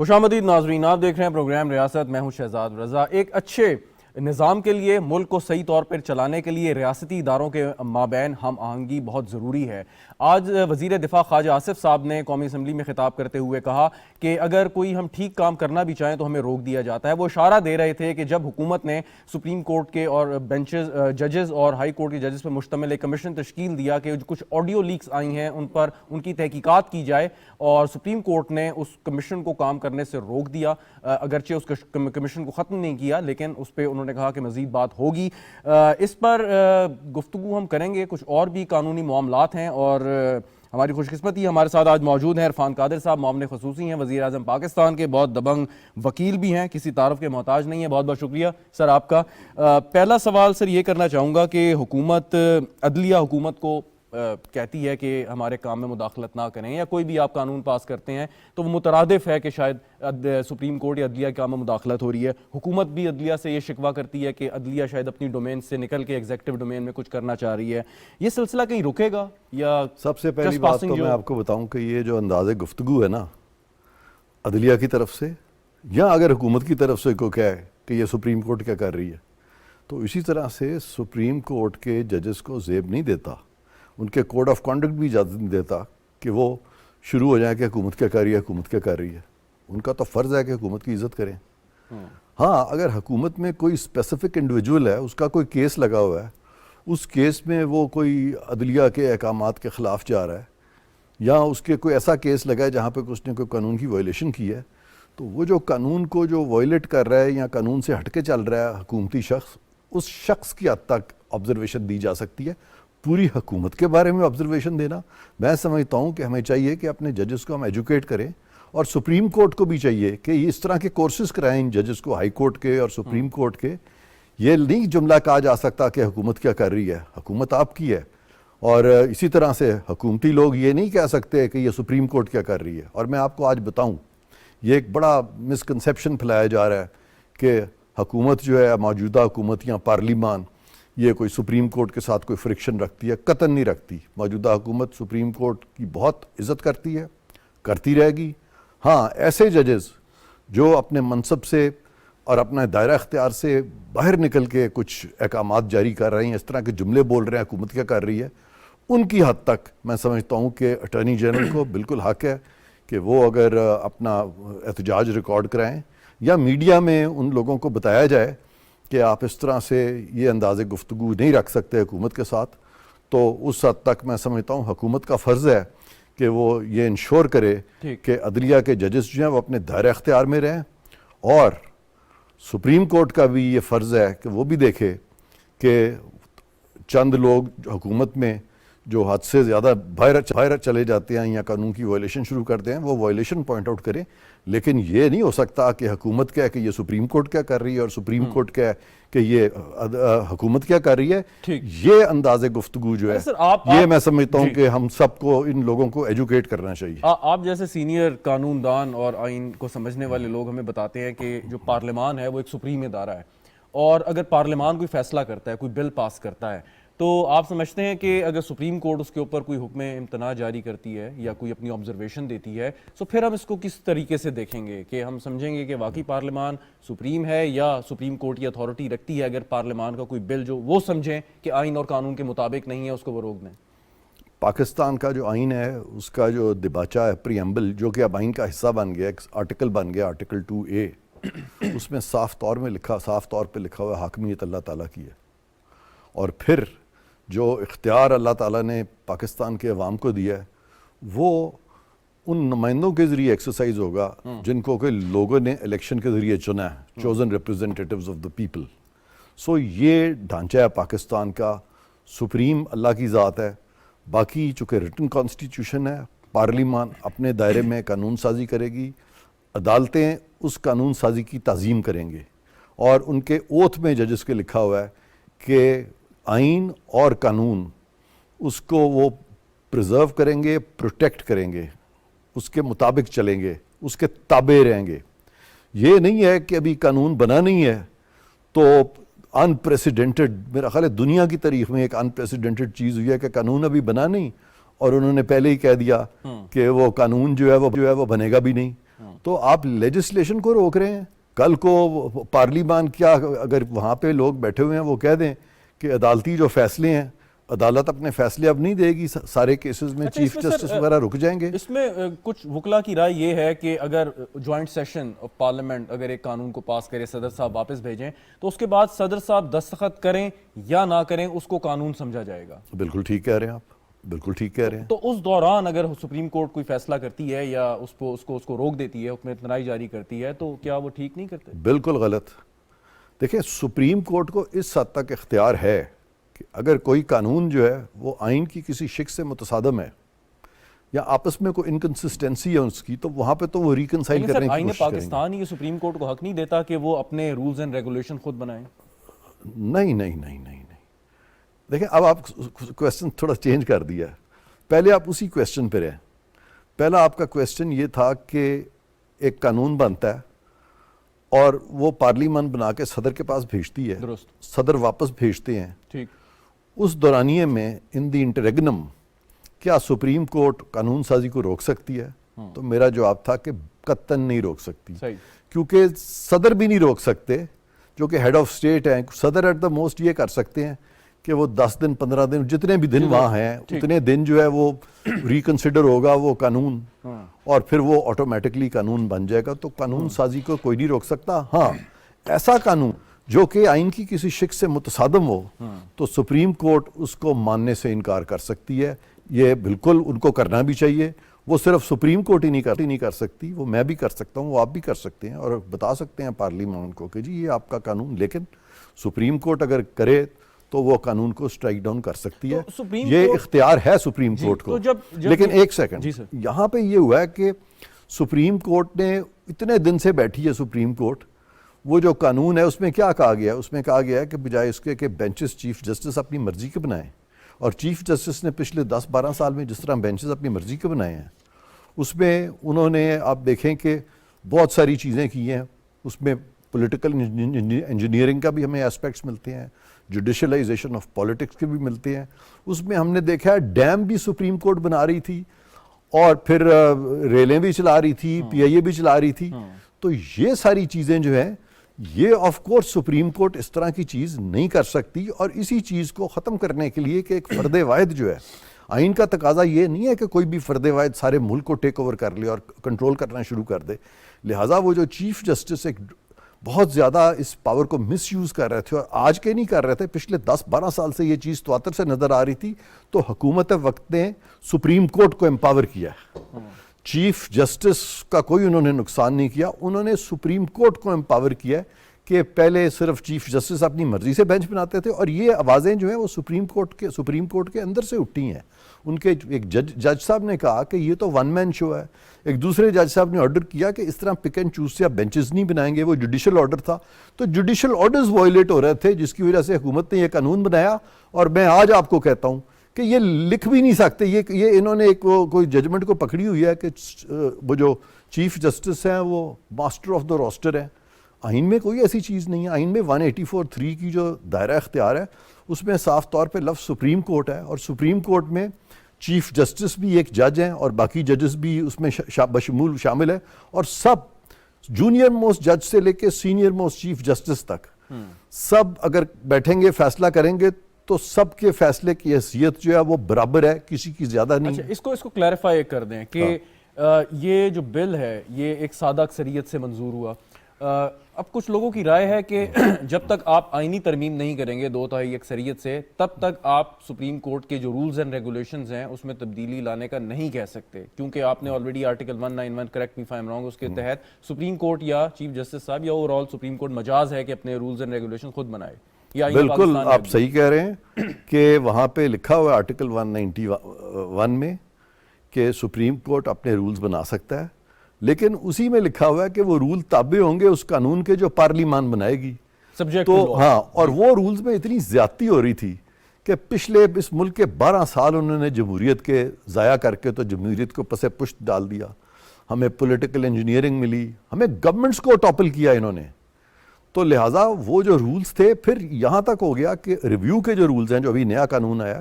خوشامدید ناظرین، آپ دیکھ رہے ہیں پروگرام ریاست، میں ہوں شہزاد رضا۔ ایک اچھے نظام کے لیے، ملک کو صحیح طور پر چلانے کے لیے ریاستی اداروں کے مابین ہم آہنگی بہت ضروری ہے۔ آج وزیر دفاع خواجہ آصف صاحب نے قومی اسمبلی میں خطاب کرتے ہوئے کہا کہ اگر کوئی ہم ٹھیک کام کرنا بھی چاہیں تو ہمیں روک دیا جاتا ہے۔ وہ اشارہ دے رہے تھے کہ جب حکومت نے سپریم کورٹ کے اور ججز اور ہائی کورٹ کے ججز پر مشتمل ایک کمیشن تشکیل دیا کہ کچھ آڈیو لیکس آئی ہیں ان پر ان کی تحقیقات کی جائے، اور سپریم کورٹ نے اس کمیشن کو کام کرنے سے روک دیا۔ اگرچہ اس کمیشن کو ختم نہیں کیا، لیکن اس پہ انہوں نے کہا کہ مزید بات ہوگی۔ اس پر گفتگو ہم کریں گے۔ کچھ اور بھی قانونی معاملات ہیں، اور ہماری خوش قسمتی ہمارے ساتھ آج موجود ہیں عرفان قادر صاحب، معاملے خصوصی ہیں، وزیر اعظم پاکستان کے، بہت دبنگ وکیل بھی ہیں، کسی تعارف کے محتاج نہیں ہیں۔ بہت بہت شکریہ سر آپ کا۔ پہلا سوال سر یہ کرنا چاہوں گا کہ عدلیہ حکومت کو کہتی ہے کہ ہمارے کام میں مداخلت نہ کریں، یا کوئی بھی آپ قانون پاس کرتے ہیں تو وہ مترادف ہے کہ شاید سپریم کورٹ یا عدلیہ کے کام میں مداخلت ہو رہی ہے۔ حکومت بھی عدلیہ سے یہ شکوہ کرتی ہے کہ عدلیہ شاید اپنی ڈومین سے نکل کے ایگزیکٹو ڈومین میں کچھ کرنا چاہ رہی ہے۔ یہ سلسلہ کہیں رکے گا یا؟ سب سے پہلی بات تو میں آپ کو بتاؤں کہ یہ جو انداز گفتگو ہے نا عدلیہ کی طرف سے، یا اگر حکومت کی طرف سے کوئی کہے کہ یہ سپریم کورٹ کیا کر رہی ہے، تو اسی طرح سے سپریم کورٹ کے ججز کو زیب نہیں دیتا، ان کے کوڈ آف کانڈکٹ بھی اجازت نہیں دیتا کہ وہ شروع ہو جائیں کہ حکومت کیا کر رہی ہے، حکومت کیا کر رہی ہے۔ ان کا تو فرض ہے کہ حکومت کی عزت کریں۔ ہاں، اگر حکومت میں کوئی اسپیسیفک انڈیویجول ہے، اس کا کوئی کیس لگا ہوا ہے، اس کیس میں وہ کوئی عدلیہ کے احکامات کے خلاف جا رہا ہے، یا اس کے کوئی ایسا کیس لگا ہے جہاں پہ اس نے کوئی قانون کی وائلیشن کی ہے، تو وہ جو قانون کو جو وائلیٹ کر رہا ہے یا قانون سے ہٹ کے چل رہا ہے حکومتی شخص، اس شخص کی حد تک آبزرویشن دی جا سکتی ہے۔ پوری حکومت کے بارے میں آبزرویشن دینا، میں سمجھتا ہوں کہ ہمیں چاہیے کہ اپنے ججز کو ہم ایجوکیٹ کریں، اور سپریم کورٹ کو بھی چاہیے کہ اس طرح کے کورسز کرائیں ان ججز کو، ہائی کورٹ کے اور سپریم کورٹ کے۔ یہ نہیں جملہ کہا جا سکتا کہ حکومت کیا کر رہی ہے، حکومت آپ کی ہے، اور اسی طرح سے حکومتی لوگ یہ نہیں کہہ سکتے کہ یہ سپریم کورٹ کیا کر رہی ہے۔ اور میں آپ کو آج بتاؤں، یہ ایک بڑا مسکنسیپشن پھیلایا جا رہا ہے کہ حکومت جو ہے، موجودہ حکومت یا پارلیمان، یہ کوئی سپریم کورٹ کے ساتھ کوئی فرکشن رکھتی ہے۔ قطعاً نہیں رکھتی۔ موجودہ حکومت سپریم کورٹ کی بہت عزت کرتی ہے، کرتی رہے گی۔ ہاں، ایسے ججز جو اپنے منصب سے اور اپنا دائرہ اختیار سے باہر نکل کے کچھ احکامات جاری کر رہے ہیں، اس طرح کے جملے بول رہے ہیں حکومت کیا کر رہی ہے، ان کی حد تک میں سمجھتا ہوں کہ اٹارنی جنرل کو بالکل حق ہے کہ وہ اگر اپنا احتجاج ریکارڈ کرائیں، یا میڈیا میں ان لوگوں کو بتایا جائے کہ آپ اس طرح سے یہ انداز گفتگو نہیں رکھ سکتے حکومت کے ساتھ، تو اس حد تک میں سمجھتا ہوں حکومت کا فرض ہے کہ وہ یہ انشور کرے کہ عدلیہ کے ججز جو ہیں وہ اپنے دائرہ اختیار میں رہیں، اور سپریم کورٹ کا بھی یہ فرض ہے کہ وہ بھی دیکھے کہ چند لوگ حکومت میں جو حد سے زیادہ باہر چلے جاتے ہیں یا قانون کی وائلیشن شروع کرتے ہیں، وہ وائلیشن پوائنٹ آؤٹ کریں۔ لیکن یہ نہیں ہو سکتا کہ حکومت کہے کہ یہ سپریم کورٹ کیا کر رہی ہے، اور سپریم کورٹ کہے کہ یہ حکومت کیا کر رہی ہے۔ یہ انداز گفتگو جو ہے، یہ میں سمجھتا ہوں کہ ہم سب کو، ان لوگوں کو ایجوکیٹ کرنا چاہیے۔ آپ جیسے سینئر قانون دان اور آئین کو سمجھنے والے لوگ ہمیں بتاتے ہیں کہ جو پارلیمان ہے وہ ایک سپریم ادارہ ہے، اور اگر پارلیمان کوئی فیصلہ کرتا ہے، کوئی بل پاس کرتا ہے، تو آپ سمجھتے ہیں کہ اگر سپریم کورٹ اس کے اوپر کوئی حکم امتناع جاری کرتی ہے یا کوئی اپنی آبزرویشن دیتی ہے، تو پھر ہم اس کو کس طریقے سے دیکھیں گے کہ ہم سمجھیں گے کہ واقعی پارلیمان سپریم ہے، یا سپریم کورٹ کی اتھارٹی رکھتی ہے اگر پارلیمان کا کوئی بل جو وہ سمجھیں کہ آئین اور قانون کے مطابق نہیں ہے اس کو وہ روک دیں؟ پاکستان کا جو آئین ہے، اس کا جو دباچہ ہے، پریمبل، جو کہ اب آئین کا حصہ بن گیا، ایک آرٹیکل بن گیا، آرٹیکل 2A، اس میں صاف طور پہ لکھا ہوا حاکمیت اللہ تعالیٰ کی ہے، اور پھر جو اختیار اللہ تعالیٰ نے پاکستان کے عوام کو دیا ہے وہ ان نمائندوں کے ذریعے ایکسرسائز ہوگا جن کو کہ لوگوں نے الیکشن کے ذریعے چنا ہے، چوزن ریپرزینٹیٹیوز آف دا پیپل۔ سو یہ ڈھانچہ ہے پاکستان کا، سپریم اللہ کی ذات ہے، باقی چونکہ ریٹن کانسٹیٹیوشن ہے، پارلیمان اپنے دائرے میں قانون سازی کرے گی، عدالتیں اس قانون سازی کی تعظیم کریں گے، اور ان کے اوتھ میں ججز کے لکھا ہوا ہے کہ آئین اور قانون اس کو وہ پریزرو کریں گے، پروٹیکٹ کریں گے، اس کے مطابق چلیں گے، اس کے تابع رہیں گے۔ یہ نہیں ہے کہ ابھی قانون بنا نہیں ہے تو انپریسیڈنٹڈ، میرا خیال ہے دنیا کی تاریخ میں ایک انپریسیڈنٹڈ چیز ہوئی ہے کہ قانون ابھی بنا نہیں اور انہوں نے پہلے ہی کہہ دیا کہ وہ قانون جو ہے وہ بنے گا بھی نہیں، تو آپ لیجسلیشن کو روک رہے ہیں. کل کو پارلیمان کیا اگر وہاں پہ لوگ بیٹھے ہوئے ہیں وہ کہہ دیں کہ عدالتی جو فیصلے ہیں, عدالت اپنے فیصلے اب نہیں دے گی سارے کیسز میں, چیف جسٹس وغیرہ رک جائیں گے. اس میں کچھ وکلا کی رائے یہ ہے کہ اگر جوائنٹ سیشن آف پارلیمنٹ اگر ایک قانون کو پاس کرے, صدر صاحب واپس بھیجیں, تو اس کے بعد صدر صاحب دستخط کریں یا نہ کریں اس کو قانون سمجھا جائے گا. بالکل ٹھیک کہہ رہے ہیں آپ, بالکل ٹھیک کہہ رہے ہیں. تو اس دوران اگر سپریم کورٹ کوئی فیصلہ کرتی ہے یا اس کو روک دیتی ہے, حکم امتناعی جاری کرتی ہے, تو کیا وہ ٹھیک نہیں کرتے؟ بالکل غلط. دیکھیں سپریم کورٹ کو اس حد تک اختیار ہے کہ اگر کوئی قانون جو ہے وہ آئین کی کسی شق سے متصادم ہے یا آپس میں کوئی انکنسسٹنسی ہے اس کی, تو وہاں پہ تو وہ ریکنسائل کرنے کی آئین کوشش کریں گے. پاکستان یہ سپریم کورٹ کو حق نہیں دیتا کہ وہ اپنے رولز اینڈ ریگولیشن خود بنائیں؟ نہیں. دیکھیں اب آپ کویسچن تھوڑا چینج کر دیا ہے. پہلے آپ اسی کویسچن پہ رہیں. پہلا آپ کا کویسچن یہ تھا کہ ایک قانون بنتا ہے اور وہ پارلیمان بنا کے صدر کے پاس بھیجتی ہے, درست. صدر واپس بھیجتے ہیں. ٹھیک. اس دورانیے میں ان دی انٹرریگنم کیا سپریم کورٹ قانون سازی کو روک سکتی ہے؟ تو میرا جواب تھا کہ قطعاً نہیں روک سکتی. صحیح. کیونکہ صدر بھی نہیں روک سکتے جو کہ ہیڈ آف اسٹیٹ ہیں. صدر ایٹ دا موسٹ یہ کر سکتے ہیں کہ وہ 10 دن 15 دن جتنے بھی دن وہاں ہیں اتنے دن جو ہے وہ ریکنسیڈر ہوگا وہ قانون, اور پھر وہ آٹومیٹکلی قانون بن جائے گا. تو قانون سازی کو کوئی نہیں روک سکتا. ہاں ایسا قانون جو کہ آئین کی کسی شق سے متصادم ہو تو سپریم کورٹ اس کو ماننے سے انکار کر سکتی ہے. یہ بالکل ان کو کرنا بھی چاہیے. وہ صرف سپریم کورٹ ہی نہیں کر سکتی, وہ میں بھی کر سکتا ہوں, وہ آپ بھی کر سکتے ہیں, اور بتا سکتے ہیں پارلیمان کو کہ جی یہ آپ کا قانون. لیکن سپریم کورٹ اگر کرے تو وہ قانون کو سٹرائک ڈاؤن کر سکتی ہے. یہ اختیار ہے سپریم کورٹ کو. لیکن ایک سیکنڈ, یہاں پہ یہ ہوا ہے کہ سپریم کورٹ نے اتنے دن سے بیٹھی ہے سپریم کورٹ, وہ جو قانون ہے اس میں کیا کہا گیا ہے؟ اس میں کہا گیا ہے کہ بجائے اس کے کہ بینچز چیف جسٹس اپنی مرضی کے بنائیں, اور چیف جسٹس نے پچھلے 10-12 سال میں جس طرح بینچز اپنی مرضی کے بنائے ہیں اس میں انہوں نے آپ دیکھیں کہ بہت ساری چیزیں کی ہیں. اس میں پولیٹیکل انجینئرنگ کا بھی ہمیں ایسپیکٹس ملتے ہیں, جوڈیشلائزیشن آف پالیٹکس کے بھی ملتے ہیں. اس میں ہم نے دیکھا ہے ڈیم بھی سپریم کورٹ بنا رہی تھی, اور پھر ریلیں بھی چلا رہی تھی, پی آئی اے بھی چلا رہی تھی. تو یہ ساری چیزیں جو ہیں یہ آف کورس سپریم کورٹ اس طرح کی چیز نہیں کر سکتی. اور اسی چیز کو ختم کرنے کے لیے کہ ایک فرد واحد جو ہے, آئین کا تقاضا یہ نہیں ہے کہ کوئی بھی فرد واحد سارے ملک کو ٹیک اوور کر لے اور کنٹرول کرنا شروع کر دے. لہٰذا وہ جو چیف جسٹس ایک بہت زیادہ اس پاور کو مس یوز کر رہے تھے, اور آج کے نہیں کر رہے تھے, پچھلے 10-12 سال سے یہ چیز تواتر سے نظر آ رہی تھی. تو حکومت وقت نے سپریم کورٹ کو امپاور کیا ہے. چیف جسٹس کا کوئی انہوں نے نقصان نہیں کیا, انہوں نے سپریم کورٹ کو امپاور کیا ہے کہ پہلے صرف چیف جسٹس اپنی مرضی سے بینچ بناتے تھے, اور یہ آوازیں جو ہیں وہ سپریم کورٹ کے اندر سے اٹھی ہیں. ان کے ایک جج صاحب نے کہا کہ یہ تو ون مین شو ہے. ایک دوسرے جج صاحب نے آرڈر کیا کہ اس طرح پک اینڈ چوز سے آپ بینچز نہیں بنائیں گے, وہ جوڈیشل آرڈر تھا. تو جوڈیشل آرڈرز وائلیٹ ہو رہے تھے, جس کی وجہ سے حکومت نے یہ قانون بنایا. اور میں آج آپ کو کہتا ہوں کہ یہ لکھ بھی نہیں سکتے. یہ انہوں نے ایک کوئی ججمنٹ کو پکڑی ہوئی ہے کہ وہ جو چیف جسٹس ہیں وہ ماسٹر آف دا روسٹر ہیں. آئین میں کوئی ایسی چیز نہیں ہے. آئین میں 184(3) کی جو دائرہ اختیار ہے اس میں صاف طور پہ لفظ سپریم کورٹ ہے, اور سپریم کورٹ میں چیف جسٹس بھی ایک جج ہیں اور باقی ججز بھی اس میں بشمول شامل ہے, اور سب جونیئر موسٹ جج سے لے کے سینئر موسٹ چیف جسٹس تک سب اگر بیٹھیں گے فیصلہ کریں گے تو سب کے فیصلے کی حیثیت جو ہے وہ برابر ہے, کسی کی زیادہ نہیں. اچھا, اس کو کلیریفائی کر دیں کہ یہ جو بل ہے یہ ایک سادہ اکثریت سے منظور ہوا. اب کچھ لوگوں کی رائے ہے کہ جب تک آپ آئینی ترمیم نہیں کریں گے 2/3 اکثریت سے, تب تک آپ سپریم کورٹ کے جو رولز اینڈ ریگولیشنز ہیں اس میں تبدیلی لانے کا نہیں کہہ سکتے, کیونکہ آپ نے already article 191 correct me if I am wrong اس کے تحت سپریم کورٹ یا چیف جسٹس صاحب یا اوور آل سپریم کورٹ مجاز ہے کہ اپنے رولز اینڈ ریگولیشن خود بنائے. بالکل آپ صحیح کہہ رہے ہیں کہ وہاں پہ لکھا ہوا ہے آرٹیکل 191 میں کہ سپریم کورٹ اپنے رولز بنا سکتا ہے, لیکن اسی میں لکھا ہوا ہے کہ وہ رول تابع ہوں گے اس قانون کے جو پارلیمان بنائے گی. تو ہاں, اور وہ رولز میں اتنی زیادتی ہو رہی تھی کہ پچھلے اس ملک کے 12 سال انہوں نے جمہوریت کے ضائع کر کے تو جمہوریت کو پس پشت ڈال دیا. ہمیں پولیٹیکل انجینئرنگ ملی, ہمیں گورنمنٹس کو ٹاپل کیا انہوں نے. تو لہٰذا وہ جو رولز تھے پھر یہاں تک ہو گیا کہ ریویو کے جو رولز ہیں جو ابھی نیا قانون آیا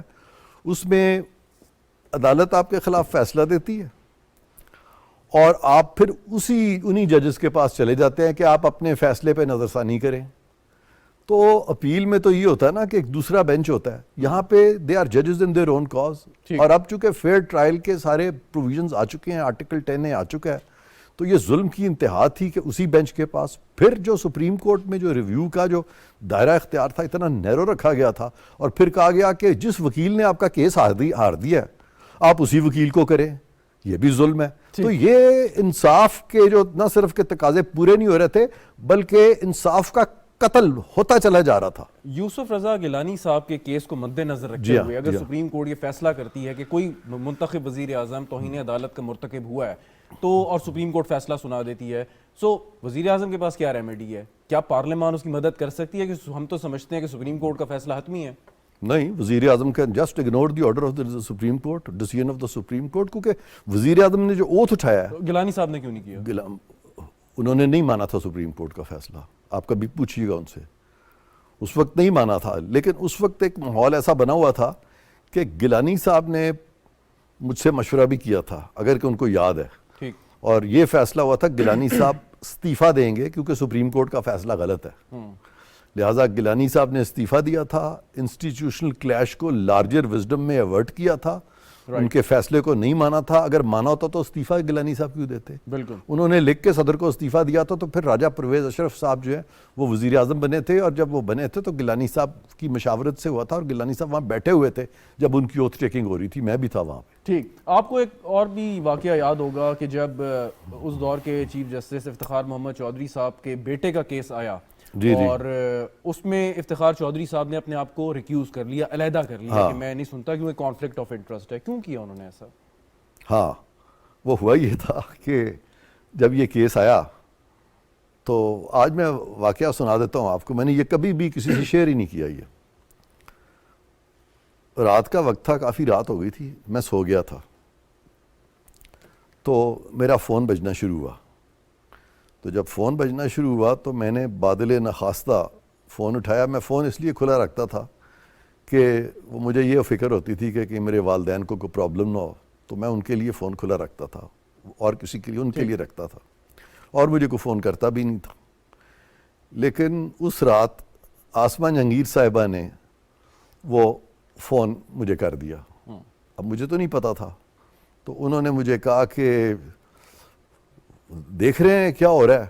اس میں عدالت آپ کے خلاف فیصلہ دیتی ہے, اور آپ پھر انہی ججز کے پاس چلے جاتے ہیں کہ آپ اپنے فیصلے پہ نظر ثانی کریں. تو اپیل میں تو یہ ہوتا ہے نا کہ ایک دوسرا بینچ ہوتا ہے, یہاں پہ دے آر ججز ان دیئر اون کاز. اور اب چونکہ فیئر ٹرائل کے سارے پروویژنز آ چکے ہیں, آرٹیکل 10 آ چکا ہے, تو یہ ظلم کی انتہا تھی کہ اسی بینچ کے پاس پھر جو سپریم کورٹ میں جو ریویو کا جو دائرہ اختیار تھا اتنا نیرو رکھا گیا تھا, اور پھر کہا گیا کہ جس وکیل نے آپ کا کیس ہار دیا ہے آپ اسی وکیل کو کریں, یہ بھی ظلم ہے. تو یہ انصاف کے جو نہ صرف کے تقاضے پورے نہیں ہو رہے تھے بلکہ انصاف کا قتل ہوتا چلا جا رہا تھا. یوسف رضا گیلانی صاحب کے کیس کو مد نظر رکھتے ہوئے اگر سپریم کورٹ یہ فیصلہ کرتی ہے کہ کوئی منتخب وزیر اعظم توہین عدالت کا مرتکب ہوا ہے تو اور سپریم کورٹ فیصلہ سنا دیتی ہے, سو وزیر اعظم کے پاس کیا ریمیڈی ہے؟ کیا پارلیمان اس کی مدد کر سکتی ہے؟ کہ ہم تو سمجھتے ہیں کہ سپریم کورٹ کا فیصلہ حتمی ہے. نہیں, وزیر اعظم can just ignore the order of the supreme court, decision of the supreme court, کیونکہ وزیر اعظم نے جو اوتھ اٹھایا ہے, گیلانی صاحب نے کیوں نہیں کیا؟ انہوں نے نہیں مانا تھا سپریم کورٹ کا فیصلہ. آپ کبھی پوچھیے گا ان سے, اس وقت نہیں مانا تھا. لیکن اس وقت ایک ماحول ایسا بنا ہوا تھا کہ گیلانی صاحب نے مجھ سے مشورہ بھی کیا تھا, اگر کہ ان کو یاد ہے, اور یہ فیصلہ ہوا تھا گیلانی صاحب استعفیٰ دیں گے کیونکہ سپریم کورٹ کا فیصلہ غلط ہے. لہٰذا گیلانی صاحب نے استعفیٰ دیا تھا, انسٹیٹیوشنل کلیش کو لارجر وزڈم میں ایورٹ کیا تھا, ان کے فیصلے کو نہیں مانا تھا. اگر مانا ہوتا تو استعفیٰ گیلانی صاحب کیوں دیتے؟ بالکل. انہوں نے لکھ کے صدر کو استعفیٰ دیا تھا, تو پھر راجہ پرویز اشرف صاحب جو ہے وہ وزیر اعظم بنے تھے, اور جب وہ بنے تھے تو گیلانی صاحب کی مشاورت سے ہوا تھا, اور گیلانی صاحب وہاں بیٹھے ہوئے تھے جب ان کی اوتھ ٹیکنگ ہو رہی تھی, میں بھی تھا وہاں پہ. ٹھیک. آپ کو ایک اور بھی واقعہ یاد ہوگا کہ جب اس دور کے چیف جسٹس افتخار محمد چودھری صاحب کے بیٹے کا کیس آیا, اور اس میں افتخار چودھری صاحب نے اپنے آپ کو ریکیوز کر لیا, علیحدہ کر لیا کہ میں نہیں سنتا کیونکہ کانفلکٹ آف انٹرسٹ ہے. کیوں کیا انہوں نے ایسا؟ ہاں, وہ ہوا یہ تھا کہ جب یہ کیس آیا تو آج میں واقعہ سنا دیتا ہوں آپ کو, میں نے یہ کبھی بھی کسی سے شیئر ہی نہیں کیا. یہ رات کا وقت تھا, کافی رات ہو گئی تھی, میں سو گیا تھا, تو میرا فون بجنا شروع ہوا. تو جب فون بجنا شروع ہوا تو میں نے بادل نخواستہ فون اٹھایا. میں فون اس لیے کھلا رکھتا تھا کہ وہ مجھے یہ فکر ہوتی تھی کہ میرے والدین کو کوئی پرابلم نہ ہو, تو میں ان کے لیے فون کھلا رکھتا تھا, اور کسی کے لیے ان کے لیے رکھتا تھا, اور مجھے کوئی فون کرتا بھی نہیں تھا. لیکن اس رات آسمہ جہانگیر صاحبہ نے وہ فون مجھے کر دیا. اب مجھے تو نہیں پتا تھا, تو انہوں نے مجھے کہا کہ دیکھ رہے ہیں کیا ہو رہا ہے؟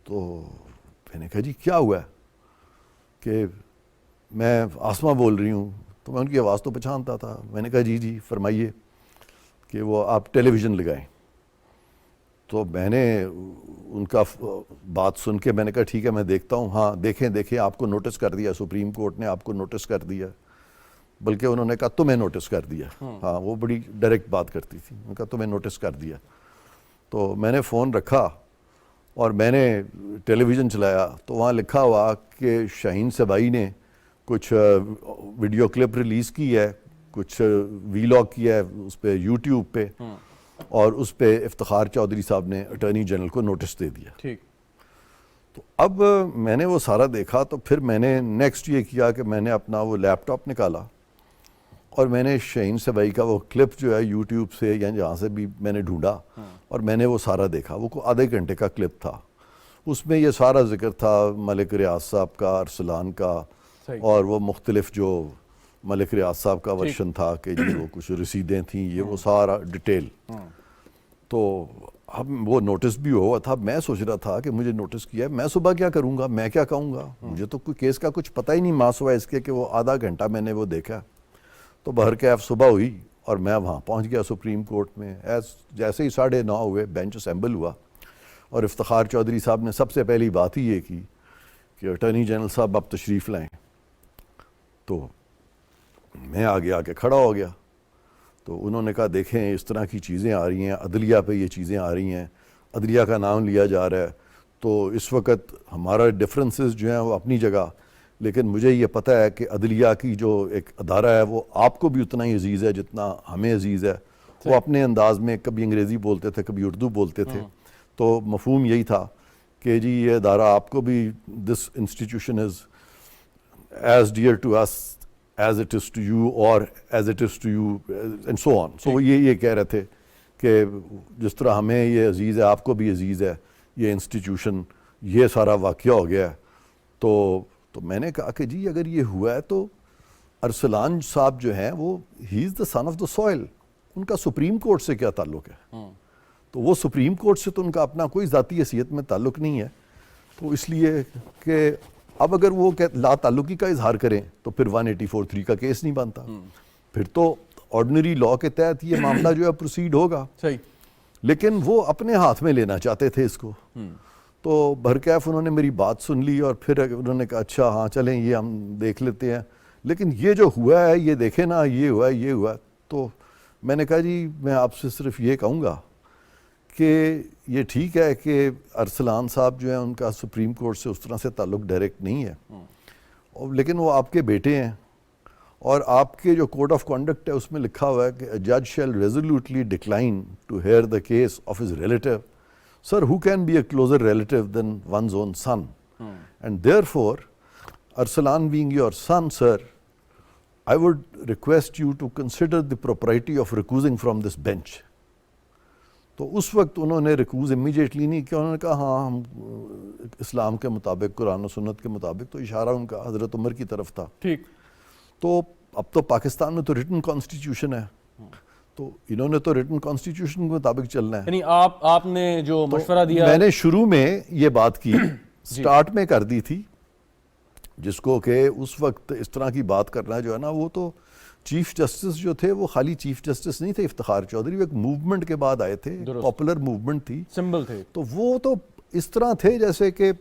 تو میں نے کہا جی کیا ہوا ہے؟ کہ میں آسمہ بول رہی ہوں. تو میں ان کی آواز تو پہچانتا تھا. میں نے کہا جی فرمائیے, کہ وہ آپ ٹیلی ویژن لگائیں. تو میں نے ان کا بات سن کے میں نے کہا ٹھیک ہے میں دیکھتا ہوں. ہاں دیکھیں آپ کو نوٹس کر دیا, سپریم کورٹ نے آپ کو نوٹس کر دیا. بلکہ انہوں نے کہا تمہیں نوٹس کر دیا. ہاں, وہ بڑی ڈائریکٹ بات کرتی تھی. انہوں نے کہا تمہیں نوٹس کر دیا. تو میں نے فون رکھا اور میں نے ٹیلی ویژن چلایا, تو وہاں لکھا ہوا کہ شاہین سبائی نے کچھ ویڈیو کلپ ریلیز کی ہے, کچھ ویلاگ کیا ہے اس پہ یوٹیوب پہ, اور اس پہ افتخار چودھری صاحب نے اٹارنی جنرل کو نوٹس دے دیا. ٹھیک. تو اب میں نے وہ سارا دیکھا, تو پھر میں نے نیکسٹ یہ کیا کہ میں نے اپنا وہ لیپ ٹاپ نکالا, اور میں نے شاہین سبائی کا وہ کلپ جو ہے یوٹیوب سے یا جہاں سے بھی میں نے ڈھونڈا, اور میں نے وہ سارا دیکھا. وہ کوئی آدھے گھنٹے کا کلپ تھا. اس میں یہ سارا ذکر تھا ملک ریاض صاحب کا, ارسلان کا, اور وہ مختلف جو ملک ریاض صاحب کا ورشن تھا کہ جی وہ کچھ رسیدیں تھیں, یہ وہ سارا ڈیٹیل. تو اب وہ نوٹس بھی ہوا تھا. میں سوچ رہا تھا کہ مجھے نوٹس کیا ہے, میں صبح کیا کروں گا, میں کیا کہوں گا, مجھے تو کوئی کیس کا کچھ پتہ ہی نہیں ماں سوائے اس کے کہ وہ آدھا گھنٹہ میں نے وہ دیکھا. تو بہرکیف صبح ہوئی اور میں وہاں پہنچ گیا سپریم کورٹ میں. جیسے ہی 9:30 ہوئے بینچ اسمبل ہوا, اور افتخار چودھری صاحب نے سب سے پہلی بات ہی یہ کی کہ اٹارنی جنرل صاحب آپ تشریف لائیں. تو میں آگے آ کے کھڑا ہو گیا. تو انہوں نے کہا دیکھیں اس طرح کی چیزیں آ رہی ہیں, عدلیہ پہ یہ چیزیں آ رہی ہیں, عدلیہ کا نام لیا جا رہا ہے, تو اس وقت ہمارا ڈفرینسز جو ہیں وہ اپنی جگہ, لیکن مجھے یہ پتہ ہے کہ عدلیہ کی جو ایک ادارہ ہے وہ آپ کو بھی اتنا ہی عزیز ہے جتنا ہمیں عزیز ہے. وہ اپنے انداز میں کبھی انگریزی بولتے تھے, کبھی اردو بولتے تھے, تو مفہوم یہی تھا کہ جی یہ ادارہ آپ کو بھی, this institution is as dear to us as it is to you, اور as it is to you, and so on. So وہ یہ کہہ رہے تھے کہ جس طرح ہمیں یہ عزیز ہے آپ کو بھی عزیز ہے یہ انسٹیٹیوشن، یہ سارا واقعہ ہو گیا ہے. تو میں نے کہا کہ جی اگر یہ ہوا ہے تو ارسلان صاحب جو ہیں وہ ہی از دا سن آف دا سوئل، ان کا سپریم کورٹ سے کیا تعلق ہے؟ تو وہ سپریم کورٹ سے تو ان کا اپنا کوئی ذاتی حیثیت میں تعلق نہیں ہے. تو اس لیے کہ اب اگر وہ لا تعلقی کا اظہار کریں تو پھر 184(3) کا کیس نہیں بنتا، پھر تو آرڈنری لا کے تحت یہ معاملہ جو ہے پروسیڈ ہوگا. صحیح. لیکن وہ اپنے ہاتھ میں لینا چاہتے تھے اس کو. تو بھرکیف انہوں نے میری بات سن لی اور پھر انہوں نے کہا اچھا ہاں چلیں یہ ہم دیکھ لیتے ہیں، لیکن یہ جو ہوا ہے یہ دیکھیں نا، یہ ہوا ہے یہ ہوا ہے. تو میں نے کہا جی میں آپ سے صرف یہ کہوں گا کہ یہ ٹھیک ہے کہ ارسلان صاحب جو ہیں ان کا سپریم کورٹ سے اس طرح سے تعلق ڈائریکٹ نہیں ہے، لیکن وہ آپ کے بیٹے ہیں، اور آپ کے جو کوڈ آف کنڈکٹ ہے اس میں لکھا ہوا ہے کہ جج shall resolutely decline to hear the case of his relative. Sir who can be a closer relative than one's own son, and therefore Arsalan being your son sir I would request you to consider the propriety of recusing from this bench. تو اس وقت انہوں نے ریکوز immediately نہیں کیا، انہوں نے کہا ہاں ہم اسلام کے مطابق قرآن و سنت کے مطابق، تو اشارہ ان کا حضرت عمر کی طرف تھا. ٹھیک. تو اب تو پاکستان میں تو ریٹن کانسٹیٹیوشن ہے، تو انہوں نے تو ریٹن کانسٹیٹیوشن کے مطابق چلنا ہے. یعنی آپ نے جو مشورہ دیا، میں نے شروع میں یہ بات کی سٹارٹ میں کر دی تھی، جس کو کہ اس وقت اس طرح کی بات کرنا جو ہے نا، وہ تو چیف جسٹس جو تھے وہ خالی چیف جسٹس نہیں تھے افتخار چودھری، وہ ایک موومنٹ کے بعد آئے تھے، پاپولر موومنٹ تھی، سمبل تھے. تو وہ تو اس طرح تھے جیسے کہ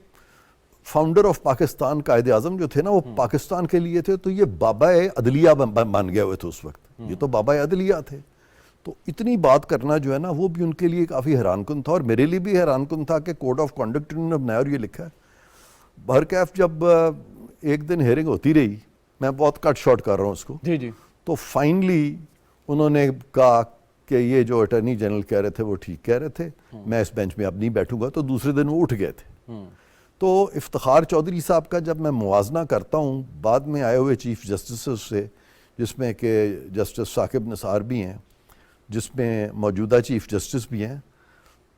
فاؤنڈر آف پاکستان قائد اعظم جو تھے نا وہ پاکستان کے لیے تھے، تو یہ بابا عدلیہ بن گئے ہوئے تھے اس وقت، یہ تو بابا عدلیہ تھے. تو اتنی بات کرنا جو ہے نا وہ بھی ان کے لیے کافی حیران کن تھا، اور میرے لیے بھی حیران کن تھا کہ کوڈ آف کنڈکٹ انہوں نے بنایا اور یہ لکھا ہے. بہرکیف جب ایک دن ہیئرنگ ہوتی رہی، میں بہت کٹ شارٹ کر رہا ہوں اس کو، جی تو فائنلی انہوں نے کہا کہ یہ جو اٹارنی جنرل کہہ رہے تھے وہ ٹھیک کہہ رہے تھے، میں اس بینچ میں اب نہیں بیٹھوں گا. تو دوسرے دن وہ اٹھ گئے تھے. تو افتخار چودھری صاحب کا جب میں موازنہ کرتا ہوں بعد میں آئے ہوئے چیف جسٹسز سے، جس میں کہ جسٹس ثاقب نثار بھی ہیں، جس میں موجودہ چیف جسٹس بھی ہیں،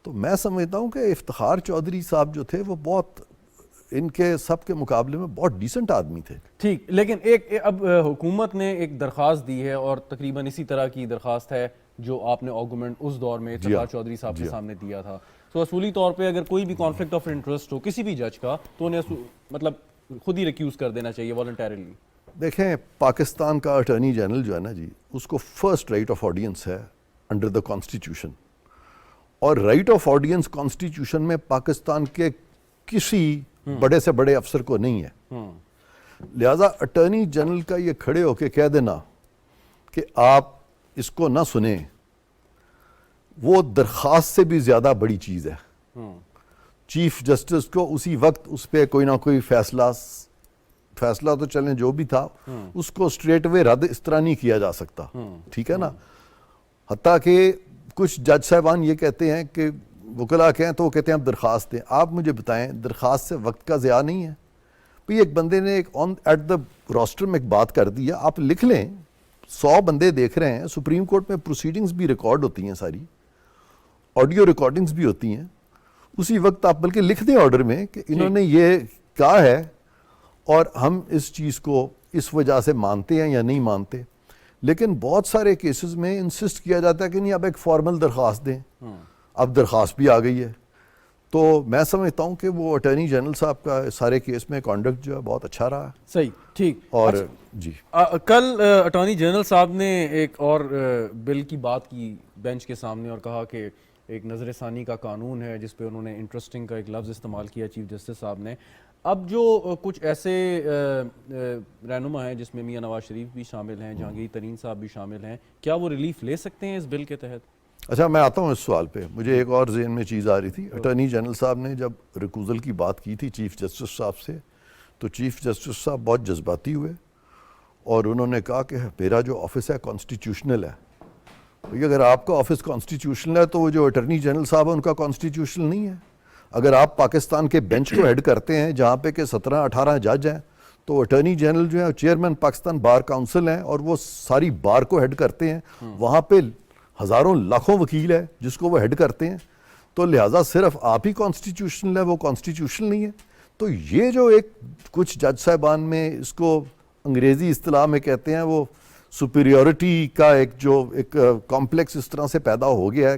تو میں سمجھتا ہوں کہ افتخار چودھری صاحب جو تھے وہ بہت ان کے سب کے مقابلے میں بہت ڈیسنٹ آدمی تھے. ٹھیک. لیکن اب حکومت نے ایک درخواست دی ہے اور تقریباً اسی طرح کی درخواست ہے جو آپ نے آرگومنٹ اس دور میں افتخار چودھری صاحب کے سامنے دیا تھا. تو اصولی طور پہ اگر کوئی بھی کانفلکٹ آف انٹرسٹ ہو کسی بھی جج کا تو انہیں مطلب خود ہی ریکیوز کر دینا چاہیے والنٹیرلی. دیکھیں پاکستان کا اٹارنی جنرل جو ہے نا جی، اس کو فرسٹ رائٹ آف آڈینس ہے انڈر دا کانسٹیٹیوشن، اور رائٹ آف آڈینس کانسٹیٹیوشن میں پاکستان کے کسی بڑے سے بڑے افسر کو نہیں ہے. لہذا اٹارنی جنرل کا یہ کھڑے ہو کے کہہ دینا کہ آپ اس کو نہ سنیں، وہ درخواست سے بھی زیادہ بڑی چیز ہے. چیف جسٹس کو اسی وقت اس پہ کوئی نہ کوئی فیصلہ تو چلیں جو بھی تھا اس کو اسٹریٹ وے رد اس طرح نہیں کیا جا سکتا، ٹھیک ہے نا. حتیٰ کہ کچھ جج صاحبان یہ کہتے ہیں کہ وکلا کہیں تو وہ کہتے ہیں آپ درخواست دیں. آپ مجھے بتائیں درخواست سے وقت کا ضیاع نہیں ہے؟ بھئی ایک بندے نے ایک آن ایٹ دا روسٹر میں ایک بات کر دی ہے، آپ لکھ لیں، 100 بندے دیکھ رہے ہیں، سپریم کورٹ میں پروسیڈنگز بھی ریکارڈ ہوتی ہیں، ساری آڈیو ریکارڈنگز بھی ہوتی ہیں. اسی وقت آپ بلکہ لکھ دیں آرڈر میں کہ انہوں نے یہ کہا ہے اور ہم اس چیز کو اس وجہ سے مانتے ہیں یا نہیں مانتے. لیکن بہت سارے کیسز میں انسسٹ کیا جاتا ہے کہ نہیں اب ایک فارمل درخواست دیں. اب درخواست بھی آ گئی ہے. تو میں سمجھتا ہوں کہ وہ اٹارنی جنرل صاحب کا سارے کیس میں کانڈکٹ جو ہے بہت اچھا رہا. صحیح. ٹھیک. اور جی کل اٹارنی جنرل صاحب نے ایک اور بل کی بات کی بینچ کے سامنے اور کہا کہ ایک نظر ثانی کا قانون ہے، جس پہ انہوں نے انٹرسٹنگ کا ایک لفظ استعمال کیا چیف جسٹس صاحب نے. اب جو کچھ ایسے رہنما ہیں جس میں میاں نواز شریف بھی شامل ہیں، جہانگیر ترین صاحب بھی شامل ہیں، کیا وہ ریلیف لے سکتے ہیں اس بل کے تحت؟ اچھا میں آتا ہوں اس سوال پہ. مجھے ایک اور ذہن میں چیز آ رہی تھی. اٹارنی جنرل صاحب نے جب ریکوزل کی بات کی تھی چیف جسٹس صاحب سے، تو چیف جسٹس صاحب بہت جذباتی ہوئے اور انہوں نے کہا کہ میرا جو آفس ہے کانسٹیٹیوشنل ہے. بھئی اگر آپ کا آفس کانسٹیٹیوشنل ہے تو وہ جو اٹارنی جنرل صاحب ہے ان کا کانسٹیٹیوشنل نہیں ہے. اگر آپ پاکستان کے بینچ کو ہیڈ کرتے ہیں جہاں پہ کہ 17-18 جج ہیں، تو اٹارنی جنرل جو ہے چیئرمین پاکستان بار کاؤنسل ہیں اور وہ ساری بار کو ہیڈ کرتے ہیں. وہاں پہ ہزاروں لاکھوں وکیل ہے جس کو وہ ہیڈ کرتے ہیں. تو لہٰذا صرف آپ ہی کانسٹیٹیوشنل ہے, وہ کانسٹیٹیوشنل نہیں ہے. تو یہ جو ایک کچھ جج صاحبان میں اس کو انگریزی اصطلاح میں کہتے ہیں وہ سپیریورٹی کا ایک جو ایک کمپلیکس اس طرح سے پیدا ہو گیا ہے,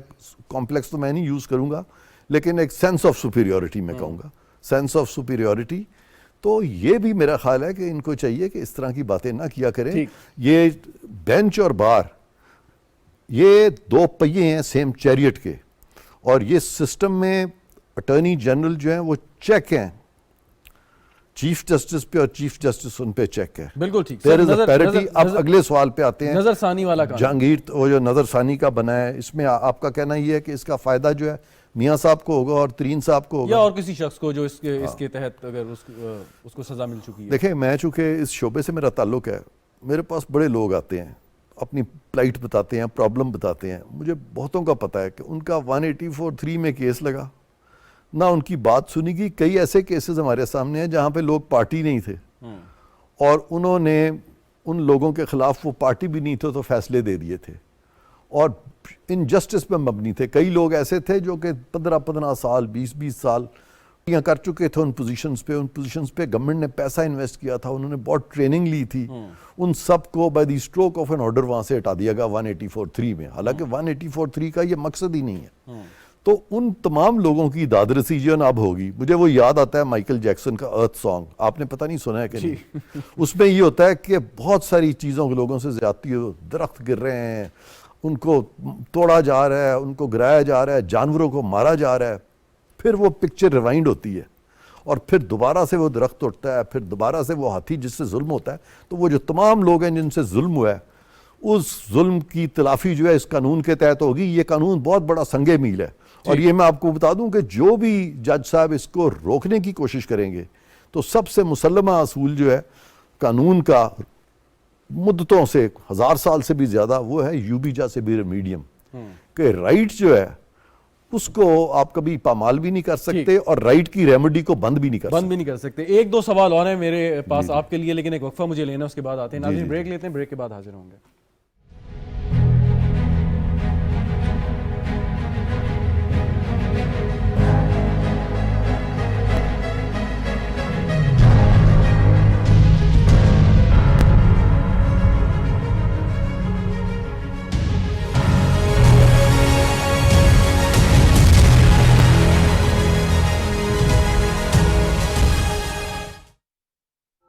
کمپلیکس تو میں نہیں یوز کروں گا لیکن ایک سینس آف سپیریورٹی میں کہوں گا, سینس آف سپیریورٹی. تو یہ بھی میرا خیال ہے کہ ان کو چاہیے کہ اس طرح کی باتیں نہ کیا کریں. یہ بینچ اور بار یہ دو پہیے ہیں سیم چیریٹ کے, اور یہ سسٹم میں اٹارنی جنرل جو ہیں وہ چیک ہیں چیف جسٹس پہ, اور چیف جسٹس ان پہ چیک ہے. بالکل ٹھیک. دیر از اے پیرٹی. اب اگلے سوال پہ آتے ہیں. نظر ثانی والا جہانگیر وہ جو نظر ثانی کا بنا ہے, اس میں آپ کا کہنا یہ ہے کہ اس کا فائدہ جو ہے میاں صاحب کو ہوگا اور ترین صاحب کو ہوگا, یا اور کسی شخص کو جو اس کے تحت اگر اس کو سزا مل چکی ہے. دیکھیں میں چونکہ اس شعبے سے میرا تعلق ہے, میرے پاس بڑے لوگ آتے ہیں, اپنی پلائٹ بتاتے ہیں, پرابلم بتاتے ہیں. مجھے بہتوں کا پتہ ہے کہ ان کا 184(3) میں کیس لگا, نہ ان کی بات سنی گئی. کئی ایسے کیسز ہمارے سامنے ہیں جہاں پہ لوگ پارٹی نہیں تھے اور انہوں نے ان لوگوں کے خلاف, وہ پارٹی بھی نہیں تھے تو فیصلے دے دیے تھے اور انجسٹس پہ مبنی تھے. کئی لوگ ایسے تھے جو کہ 15 سال 20 سال یہاں کر چکے تھے ان پوزیشنز پہ گورنمنٹ نے پیسہ انویسٹ کیا تھا, انہوں نے بہت ٹریننگ لی تھی. ان سب کو by the stroke of an order وہاں سے ہٹا دیا گیا 184(3) میں, حالانکہ 184(3) کا یہ مقصد ہی نہیں ہے. تو ان تمام لوگوں کی داد رسی جو اب ہوگی. مجھے وہ یاد آتا ہے مائیکل جیکسن کا ارتھ سانگ, آپ نے پتہ نہیں سنا ہے کہ نہیں. اس میں یہ ہوتا ہے کہ بہت ساری چیزوں کے لوگوں سے زیادتی ہو, درخت گر رہے ہیں, ان کو توڑا جا رہا ہے, ان کو گرایا جا رہا ہے, جانوروں کو مارا جا رہا ہے. پھر وہ پکچر ریوائنڈ ہوتی ہے اور پھر دوبارہ سے وہ درخت اٹھتا ہے, پھر دوبارہ سے وہ ہاتھی جس سے ظلم ہوتا ہے. تو وہ جو تمام لوگ ہیں جن سے ظلم ہوا ہے, اس ظلم کی تلافی جو ہے اس قانون کے تحت ہوگی. یہ قانون بہت بڑا سنگ میل ہے, اور یہ میں آپ کو بتا دوں کہ جو بھی جج صاحب اس کو روکنے کی کوشش کریں گے تو سب سے مسلمہ اصول جو ہے قانون کا مدتوں سے 1000 سال سے بھی زیادہ, وہ ہے یوبیجا سے بھی میڈیم, کہ رائٹ جو ہے اس کو آپ کبھی پامال بھی نہیں کر سکتے اور رائٹ کی ریمیڈی کو بند بھی نہیں کر سکتے. ایک دو سوال اور ہیں میرے پاس آپ کے لیے, لیکن ایک وقفہ مجھے لینا, اس کے بعد آتے ہیں. ناظرین بریک لیتے ہیں, بریک کے بعد حاضر ہوں گے.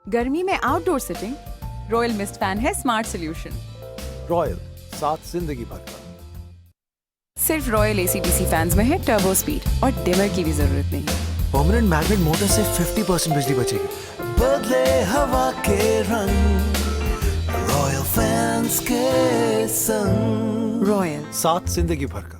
گرمی میں آؤٹ ڈور سٹنگ رائل مسٹ فین ہے اسمارٹ سولوشن. رائل ساتھ زندگی بھر کا. صرف رائل AC/DC فینز میں ہے ٹربو سپیڈ اور ڈمر کی بھی ضرورت نہیں. پرماننٹ میگنیٹ موٹر سے 50% بجلی بچے گی. بدلے ہوا کے رنگ رائل فینز کے سنگ. رائل ساتھ زندگی بھر کا.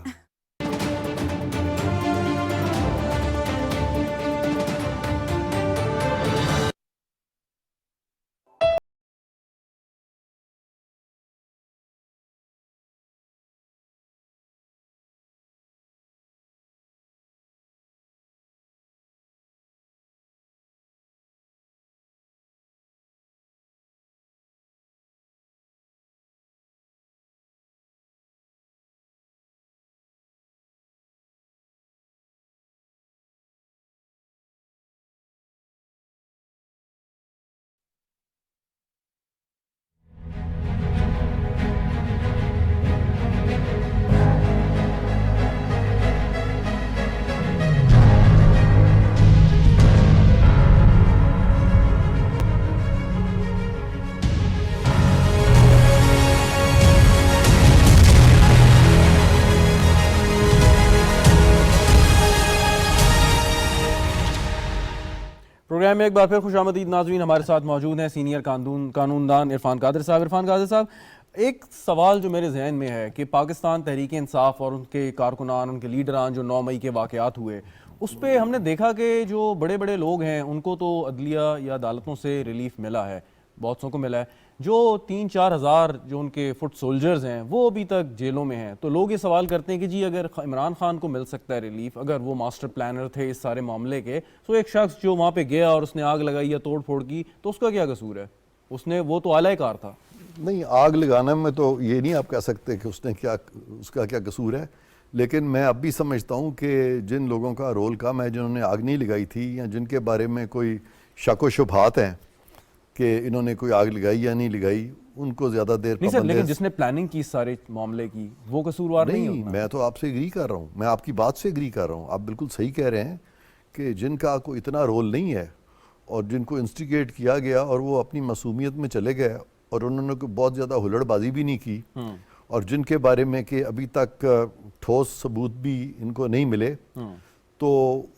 پروگرام میں ایک بار پھر خوش آمدید ناظرین. ہمارے ساتھ موجود ہیں سینئر قانون دان عرفان قادر صاحب. عرفان قادر صاحب, ایک سوال جو میرے ذہن میں ہے کہ پاکستان تحریک انصاف اور ان کے کارکنان, ان کے لیڈران جو 9 مئی کے واقعات ہوئے, اس پہ ہم نے دیکھا کہ جو بڑے بڑے لوگ ہیں ان کو تو عدلیہ یا عدالتوں سے ریلیف ملا ہے, بہت سو کو ملا ہے. جو 3-4 ہزار جو ان کے فٹ سولجرز ہیں وہ ابھی تک جیلوں میں ہیں. تو لوگ یہ سوال کرتے ہیں کہ جی اگر عمران خان کو مل سکتا ہے ریلیف, اگر وہ ماسٹر پلانر تھے اس سارے معاملے کے, تو ایک شخص جو وہاں پہ گیا اور اس نے آگ لگائی یا توڑ پھوڑ کی, تو اس کا کیا قصور ہے؟ اس نے, وہ تو اعلی کار تھا. نہیں آگ لگانا میں تو یہ نہیں آپ کہہ سکتے کہ اس کا کیا قصور ہے، لیکن میں اب بھی سمجھتا ہوں کہ جن لوگوں کا رول کم ہے، جنہوں نے آگ نہیں لگائی تھی یا جن کے بارے میں کوئی شک و شبہات ہیں کہ انہوں نے کوئی آگ لگائی یا نہیں لگائی، ان کو زیادہ دیر نہیں سر، لیکن جس نے پلاننگ کی سارے معاملے کی وہ قصوروار نہیں ہوتا. میں تو آپ سے ایگری کر رہا ہوں، میں آپ کی بات سے ایگری کر رہا ہوں. آپ بالکل صحیح کہہ رہے ہیں کہ جن کا کوئی اتنا رول نہیں ہے اور جن کو انسٹیگیٹ کیا گیا اور وہ اپنی معصومیت میں چلے گئے اور انہوں نے بہت زیادہ ہلڑ بازی بھی نہیں کی، اور جن کے بارے میں کہ ابھی تک ٹھوس ثبوت بھی ان کو نہیں ملے، تو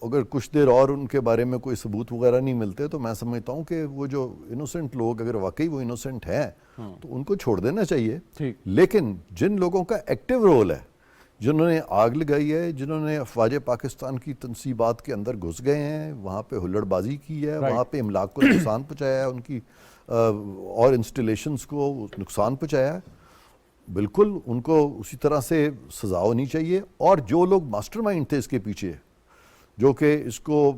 اگر کچھ دیر اور ان کے بارے میں کوئی ثبوت وغیرہ نہیں ملتے تو میں سمجھتا ہوں کہ وہ جو انوسنٹ لوگ اگر واقعی وہ انوسنٹ ہیں تو ان کو چھوڑ دینا چاہیے. لیکن جن لوگوں کا ایکٹیو رول ہے، جنہوں نے آگ لگائی ہے، جنہوں نے افواج پاکستان کی تنصیبات کے اندر گھس گئے ہیں، وہاں پہ ہلڑ بازی کی ہے، وہاں پہ املاک کو نقصان پہنچایا ہے، ان کی اور انسٹالیشنز کو نقصان پہنچایا ہے، بالکل ان کو اسی طرح سے سزا ہونی چاہیے. اور جو لوگ ماسٹر مائنڈ تھے اس کے پیچھے، جو کہ اس کو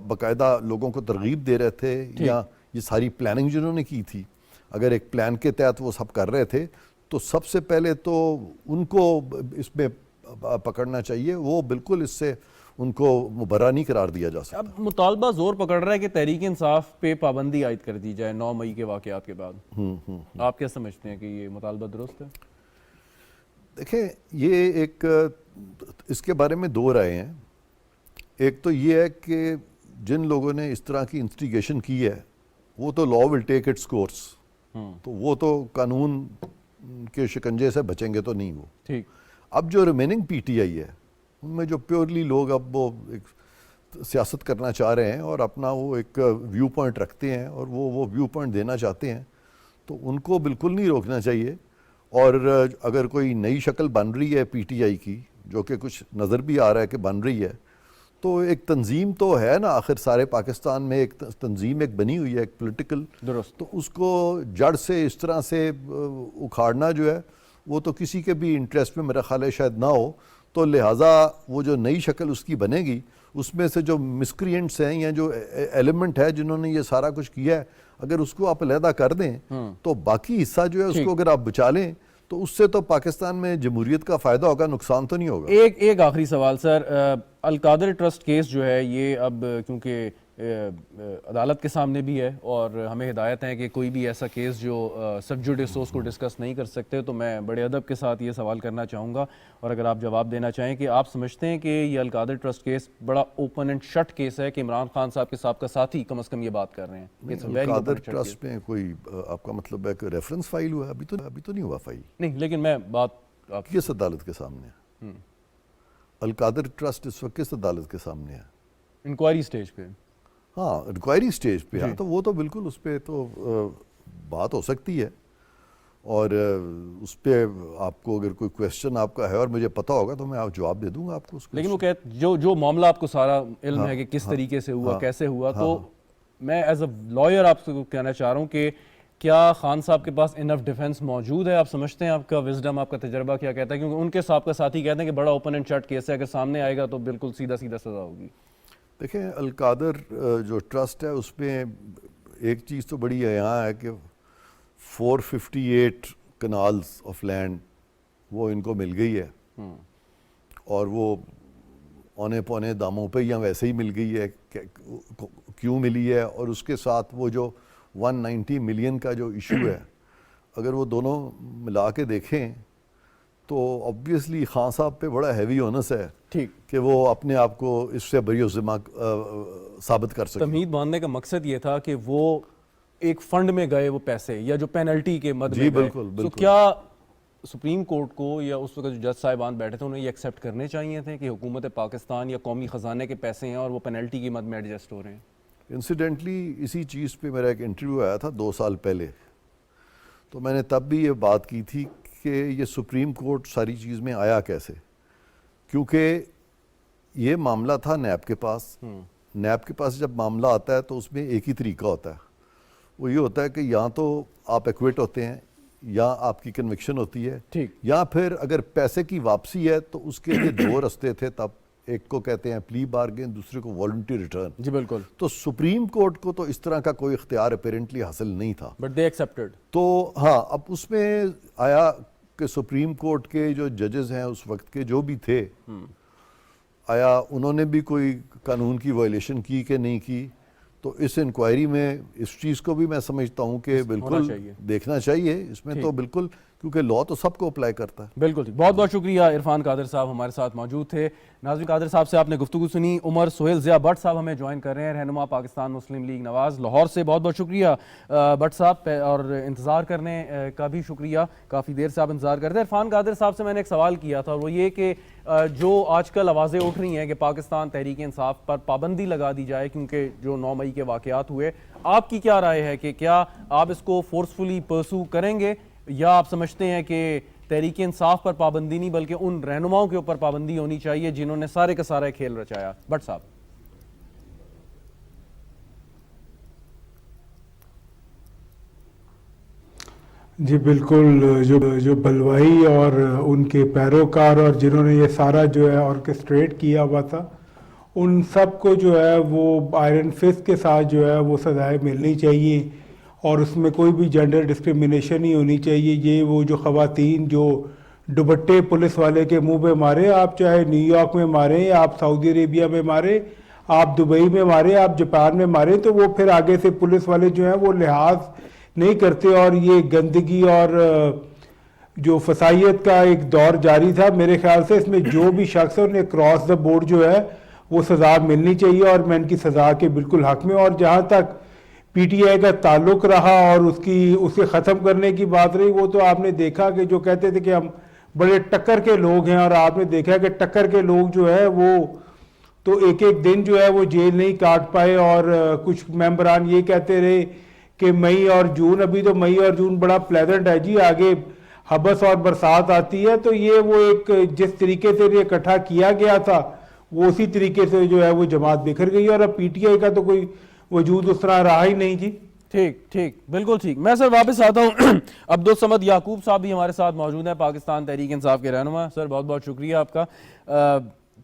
باقاعدہ لوگوں کو ترغیب دے رہے تھے، یا یہ ساری پلاننگ جنہوں نے کی تھی، اگر ایک پلان کے تحت وہ سب کر رہے تھے تو سب سے پہلے تو ان کو اس میں پکڑنا چاہیے. وہ بالکل اس سے ان کو مبرہ نہیں قرار دیا جا سکتا. اب مطالبہ زور پکڑ رہا ہے کہ تحریک انصاف پہ پابندی عائد کر دی جائے 9 مئی کے واقعات کے بعد. آپ کیا سمجھتے ہیں کہ یہ مطالبہ درست ہے؟ دیکھیں، یہ ایک اس کے بارے میں دو رائے ہیں. ایک تو یہ ہے کہ جن لوگوں نے اس طرح کی انسٹیگیشن کی ہے وہ تو لا ول ٹیک اٹس کورس، تو وہ تو قانون کے شکنجے سے بچیں گے تو نہیں. وہ ٹھیک. اب جو ریمیننگ پی ٹی آئی ہے ان میں جو پیورلی لوگ اب وہ ایک سیاست کرنا چاہ رہے ہیں اور اپنا وہ ایک ویو پوائنٹ رکھتے ہیں اور وہ ویو پوائنٹ دینا چاہتے ہیں، تو ان کو بالکل نہیں روکنا چاہیے. اور اگر کوئی نئی شکل بن رہی ہے پی ٹی آئی کی، جو کہ کچھ نظر بھی آ رہا ہے کہ بن رہی ہے، تو ایک تنظیم تو ہے نا، آخر سارے پاکستان میں ایک تنظیم ایک بنی ہوئی ہے، ایک پولیٹیکل. درست. تو اس کو جڑ سے اس طرح سے اکھاڑنا جو ہے وہ تو کسی کے بھی انٹرسٹ میں میرا خیال ہے شاید نہ ہو. تو لہٰذا وہ جو نئی شکل اس کی بنے گی، اس میں سے جو مسکرینٹس ہیں یا جو ایلیمنٹ ہے جنہوں نے یہ سارا کچھ کیا ہے، اگر اس کو آپ علیحدہ کر دیں تو باقی حصہ جو ہے اس کو اگر آپ بچا لیں تو اس سے تو پاکستان میں جمہوریت کا فائدہ ہوگا، نقصان تو نہیں ہوگا. ایک آخری سوال سر، القادر ٹرسٹ کیس جو ہے یہ اب کیونکہ عدالت کے سامنے بھی ہے اور ہمیں ہدایت ہے کہ کوئی بھی ایسا کیس جو سب جوڈیس اس کو ڈسکس نہیں کر سکتے، تو میں بڑے ادب کے ساتھ یہ سوال کرنا چاہوں گا، اور اگر آپ جواب دینا چاہیں کہ آپ سمجھتے ہیں کہ یہ القادر ٹرسٹ کیس بڑا اوپن اینڈ شٹ کیس ہے کہ عمران خان صاحب کے سابقہ ساتھی کم از کم یہ بات کر رہے ہیں؟ القادر ٹرسٹ میں کوئی آپ کا مطلب ہے کہ ریفرنس فائل ہوا ہے؟ ابھی تو نہیں ہوا فائل. نہیں، لیکن میں بات کس عدالت کے سامنے ہے؟ القادر ٹرسٹ اس وقت کس عدالت کے سامنے ہے؟ انکوائری سٹیج پہ. ہاں، انکوائری سٹیج پہ. ہاں، تو وہ تو بالکل اس پہ تو بات ہو سکتی ہے، اور اس پہ آپ کو اگر کوئی کویسچن آپ کا ہے اور مجھے پتہ ہوگا تو میں آپ جواب دے دوں گا آپ کو. لیکن وہ جو معاملہ آپ کو سارا علم ہے کہ کس طریقے سے ہوا، کیسے ہوا، تو میں ایز اے لائر آپ سے کہنا چاہ رہا ہوں کہ کیا خان صاحب کے پاس انف ڈیفنس موجود ہے؟ آپ سمجھتے ہیں، آپ کا وزڈم، آپ کا تجربہ کیا کہتا ہے؟ کیونکہ ان کے سابقہ ساتھی کہتے ہیں کہ بڑا اوپن اینڈ شٹ کیس ہے، اگر سامنے آئے گا تو بالکل سیدھا سزا ہوگی. دیکھیں، القادر جو ٹرسٹ ہے اس میں ایک چیز تو بڑی یہاں ہے کہ 458 کنالز آف لینڈ وہ ان کو مل گئی ہے، اور وہ اونے پونے داموں پہ یا ویسے ہی مل گئی ہے. کیوں ملی ہے؟ اور اس کے ساتھ وہ جو 190 ملین کا جو ایشو ہے، اگر وہ دونوں ملا کے دیکھیں تو obviously خان صاحب پہ بڑا ہیوی اونس ہے کہ وہ اپنے آپ کو اس سے بری ذمہ ثابت کر سکیں. تمہید باندھنے کا مقصد یہ تھا کہ وہ ایک فنڈ میں گئے وہ پیسے، یا جو پینلٹی کے مد میں گئے. بالکل. تو کیا سپریم کورٹ کو یا اس وقت جو جج صاحبان بیٹھے تھے انہیں یہ ایکسیپٹ کرنے چاہیے تھے کہ حکومت پاکستان یا قومی خزانے کے پیسے ہیں اور وہ پینلٹی کی مد میں ایڈجسٹ ہو رہے ہیں؟ انسیڈنٹلی اسی چیز پہ میرا ایک انٹرویو آیا تھا 2 سال پہلے، تو میں نے تب بھی یہ بات کی تھی کہ یہ سپریم کورٹ ساری چیز میں آیا کیسے، کیونکہ یہ معاملہ تھا نیب کے پاس. نیب کے پاس جب معاملہ آتا ہے تو اس میں ایک ہی طریقہ ہوتا ہے، وہ یہ ہوتا ہے کہ یا تو آپ ایکویٹ ہوتے ہیں یا آپ کی کنوکشن ہوتی ہے، یا پھر اگر پیسے کی واپسی ہے تو اس کے لیے 2 رستے تھے تب. ایک کو کہتے ہیں پلی بارگین، دوسرے کو والنٹری ریٹرن. جی بالکل. تو سپریم کورٹ کو تو اس طرح کا کوئی اختیار اپیرنٹلی حاصل نہیں تھا. But they accepted. تو ہاں اب اس میں آیا کہ سپریم کورٹ کے جو ججز ہیں اس وقت کے جو بھی تھے، آیا انہوں نے بھی کوئی قانون کی وائلیشن کی کہ نہیں کی. تو اس انکوائری میں اس چیز کو بھی میں سمجھتا ہوں کہ بالکل دیکھنا چاہیے اس میں تو بالکل، کیونکہ لا تو سب کو اپلائی کرتا ہے. بالکل. بہت بہت شکریہ عرفان قادر صاحب ہمارے ساتھ موجود تھے. ناظرین قادر صاحب سے آپ نے گفتگو سنی. عمر سہیل ضیاء بٹ صاحب ہمیں جوائن کر رہے ہیں، رہنما پاکستان مسلم لیگ نواز لاہور سے. بہت بہت شکریہ بٹ صاحب، اور انتظار کرنے کا بھی شکریہ، کافی دیر سے آپ انتظار کرتے ہیں. عرفان قادر صاحب سے میں نے ایک سوال کیا تھا، وہ یہ کہ جو آج کل آوازیں اٹھ رہی ہیں کہ پاکستان تحریک انصاف پر پابندی لگا دی جائے کیونکہ جو 9 مئی کے واقعات ہوئے، آپ کی کیا رائے ہے کہ کیا آپ اس کو فورسفلی پرسو کریں گے، یا آپ سمجھتے ہیں کہ تحریک انصاف پر پابندی نہیں بلکہ ان رہنماؤں کے اوپر پابندی ہونی چاہیے جنہوں نے سارے کا سارا کھیل رچایا؟ بٹ صاحب. جی بالکل، جو بلوائی اور ان کے پیروکار اور جنہوں نے یہ سارا جو ہے آرکسٹریٹ کیا ہوا تھا، ان سب کو جو ہے وہ آئرن فسٹ کے ساتھ جو ہے وہ سزائیں ملنی چاہیے، اور اس میں کوئی بھی جینڈر ڈسکرمنیشن نہیں ہونی چاہیے. یہ وہ جو خواتین جو دوپٹے پولیس والے کے منہ پہ مارے، آپ چاہے نیو یارک میں ماریں، آپ سعودی عربیہ میں مارے، آپ دبئی میں مارے، آپ جاپان میں مارے، تو وہ پھر آگے سے پولیس والے جو ہیں وہ لحاظ نہیں کرتے، اور یہ گندگی اور جو فسائیت کا ایک دور جاری تھا. میرے خیال سے اس میں جو بھی شخص ہے انہیں کراس دا بورڈ جو ہے وہ سزا ملنی چاہیے، اور میں ان کی سزا کے بالکل حق میں. اور جہاں تک پی ٹی آئی کا تعلق رہا اور اسے ختم کرنے کی بات رہی، وہ تو آپ نے دیکھا کہ جو کہتے تھے کہ ہم بڑے ٹکر کے لوگ ہیں، اور آپ نے دیکھا کہ ٹکر کے لوگ جو ہے وہ تو ایک ایک دن جو ہے وہ جیل نہیں کاٹ پائے. اور کچھ ممبران یہ کہتے رہے کہ مئی اور جون، ابھی تو مئی اور جون بڑا پلیزنٹ ہے جی، آگے حبس اور برسات آتی ہے. تو یہ وہ ایک جس طریقے سے یہ اکٹھا کیا گیا تھا وہ اسی طریقے سے جو ہے وہ جماعت بکھر گئی، اور اب پی ٹی آئی کا تو کوئی وجود اس طرح رہا ہی نہیں جی. ٹھیک بالکل ٹھیک. میں سر واپس آتا ہوں. عبدالصمد یعقوب صاحب بھی ہمارے ساتھ موجود ہیں، پاکستان تحریک انصاف کے رہنما. سر بہت بہت شکریہ آپ کا.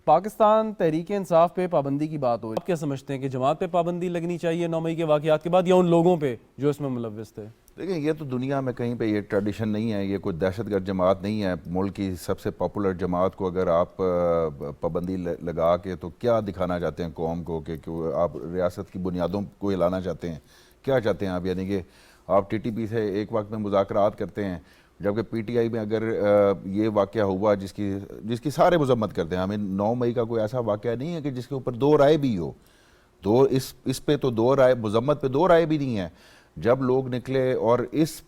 پاکستان تحریک انصاف پہ پابندی کی بات ہو، آپ کیا سمجھتے ہیں کہ جماعت پہ پابندی لگنی چاہیے 9 مئی کے واقعات کے بعد، یا ان لوگوں پہ جو اس میں ملوث تھے؟ دیکھیں، یہ تو دنیا میں کہیں پہ یہ ٹریڈیشن نہیں ہے، یہ کوئی دہشت گرد جماعت نہیں ہے. ملک کی سب سے پاپولر جماعت کو اگر آپ پابندی لگا کے تو کیا دکھانا چاہتے ہیں قوم کو، کہ آپ ریاست کی بنیادوں کو ہلانا چاہتے ہیں؟ کیا چاہتے ہیں آپ؟ یعنی کہ آپ ٹی ٹی پی سے ایک وقت میں مذاکرات کرتے ہیں، جبکہ پی ٹی آئی میں اگر یہ واقعہ ہوا جس کی سارے مذمت کرتے ہیں. ہمیں 9 مئی کا کوئی ایسا واقعہ نہیں ہے کہ جس کے اوپر 2 رائے بھی ہو. اس پہ تو 2 رائے، مذمت پہ 2 رائے بھی نہیں ہے. جب لوگ نکلے اور اس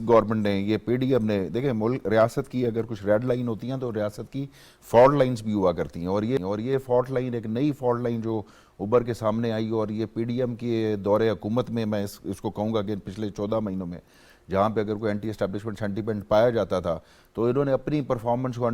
گورنمنٹ نے، یہ پی ڈی ایم نے، دیکھیں ملک ریاست کی اگر کچھ ریڈ لائن ہوتی ہیں تو ریاست کی فالٹ لائنز بھی ہوا کرتی ہیں، اور یہ فالٹ لائن ایک نئی فالٹ لائن جو ابھر کے سامنے آئی. اور یہ پی ڈی ایم کے دور حکومت میں میں اس کو کہوں گا کہ پچھلے 14 مہینوں میں جہاں پہ اگر کوئی اینٹی اسٹیبلشمنٹ سینٹیمنٹ پایا جاتا تھا تو انہوں نے اپنی پرفارمنس کو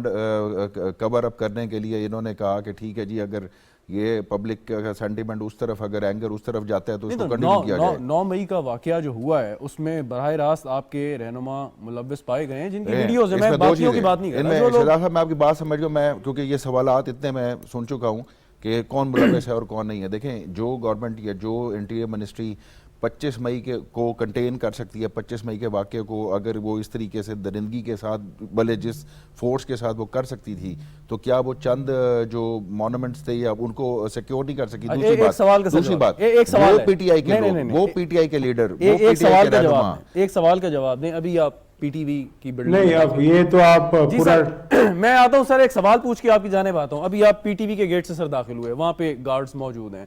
کور اپ کرنے کے لیے انہوں نے کہا کہ ٹھیک ہے جی، اگر یہ پبلک کا سینٹیمنٹ اس طرف، اگر اینگر اس طرف جاتا ہے تو اس کو کنٹینیو کیا جائے. 9 مئی کا واقعہ جو ہوا ہے اس میں براہ راست آپ کے رہنما ملوث پائے گئے ہیں جن کی ویڈیوز ہیں. میں باقیوں کی بات نہیں کر رہا. شہزاد صاحب، میں آپ کی بات سمجھ گیا، میں کیونکہ یہ سوالات اتنے میں سن چکا ہوں کہ کون ملوث ہے اور کون نہیں ہے. دیکھیں، جو گورنمنٹ یا جو انٹیریئر منسٹری 25 مئی کو کنٹین کر سکتی ہے، 25 مئی کے واقعے کو اگر وہ اس طریقے سے درندگی کے ساتھ، بھلے جس فورس کے ساتھ وہ کر سکتی تھی، تو کیا وہ چند جو مونومنٹس تھے یا ان کو سیکیور نہیں کر سکی؟ دوسری بات وہ پی ٹی آئی کے لوگ، وہ پی ٹی آئی کے لیڈر، ایک سوال کا جواب دیں. ابھی آپ پی ٹی وی کی بلڈنگ نہیں، اب یہ تو آپ میں آتا ہوں سر، ایک سوال پوچھ کے آپ کی جانب آتا ہوں. ابھی آپ پی ٹی وی کے گیٹ سے سر داخل ہوئے، وہاں پہ گارڈز موجود ہیں.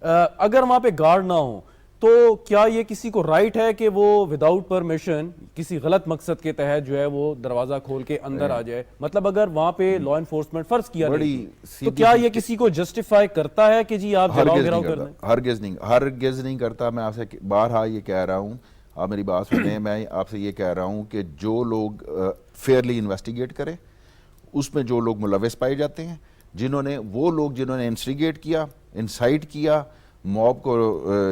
اگر وہاں پہ گارڈ نہ ہوں تو کیا یہ کسی کو رائٹ ہے کہ وہ وداؤٹ پرمیشن کسی غلط مقصد کے تحت جو ہے وہ دروازہ کھول کے اندر آ جائے؟ مطلب اگر وہاں پہ لا انفورسمنٹ فرض کیا تو کیا یہ کسی کو جسٹیفائی کرتا ہے کہ جی آپ گراؤ کر دیں؟ ہرگز نہیں کرتا. میں آپ سے بارہا یہ کہہ رہا ہوں، آپ میری بات سنیں، میں آپ سے یہ کہہ رہا ہوں کہ جو لوگ فیئرلی انویسٹیگیٹ کریں، اس میں جو لوگ ملوث پائے جاتے ہیں، وہ لوگ جنہوں نے انسٹیگیٹ کیا، انسائٹ کیا، موب کو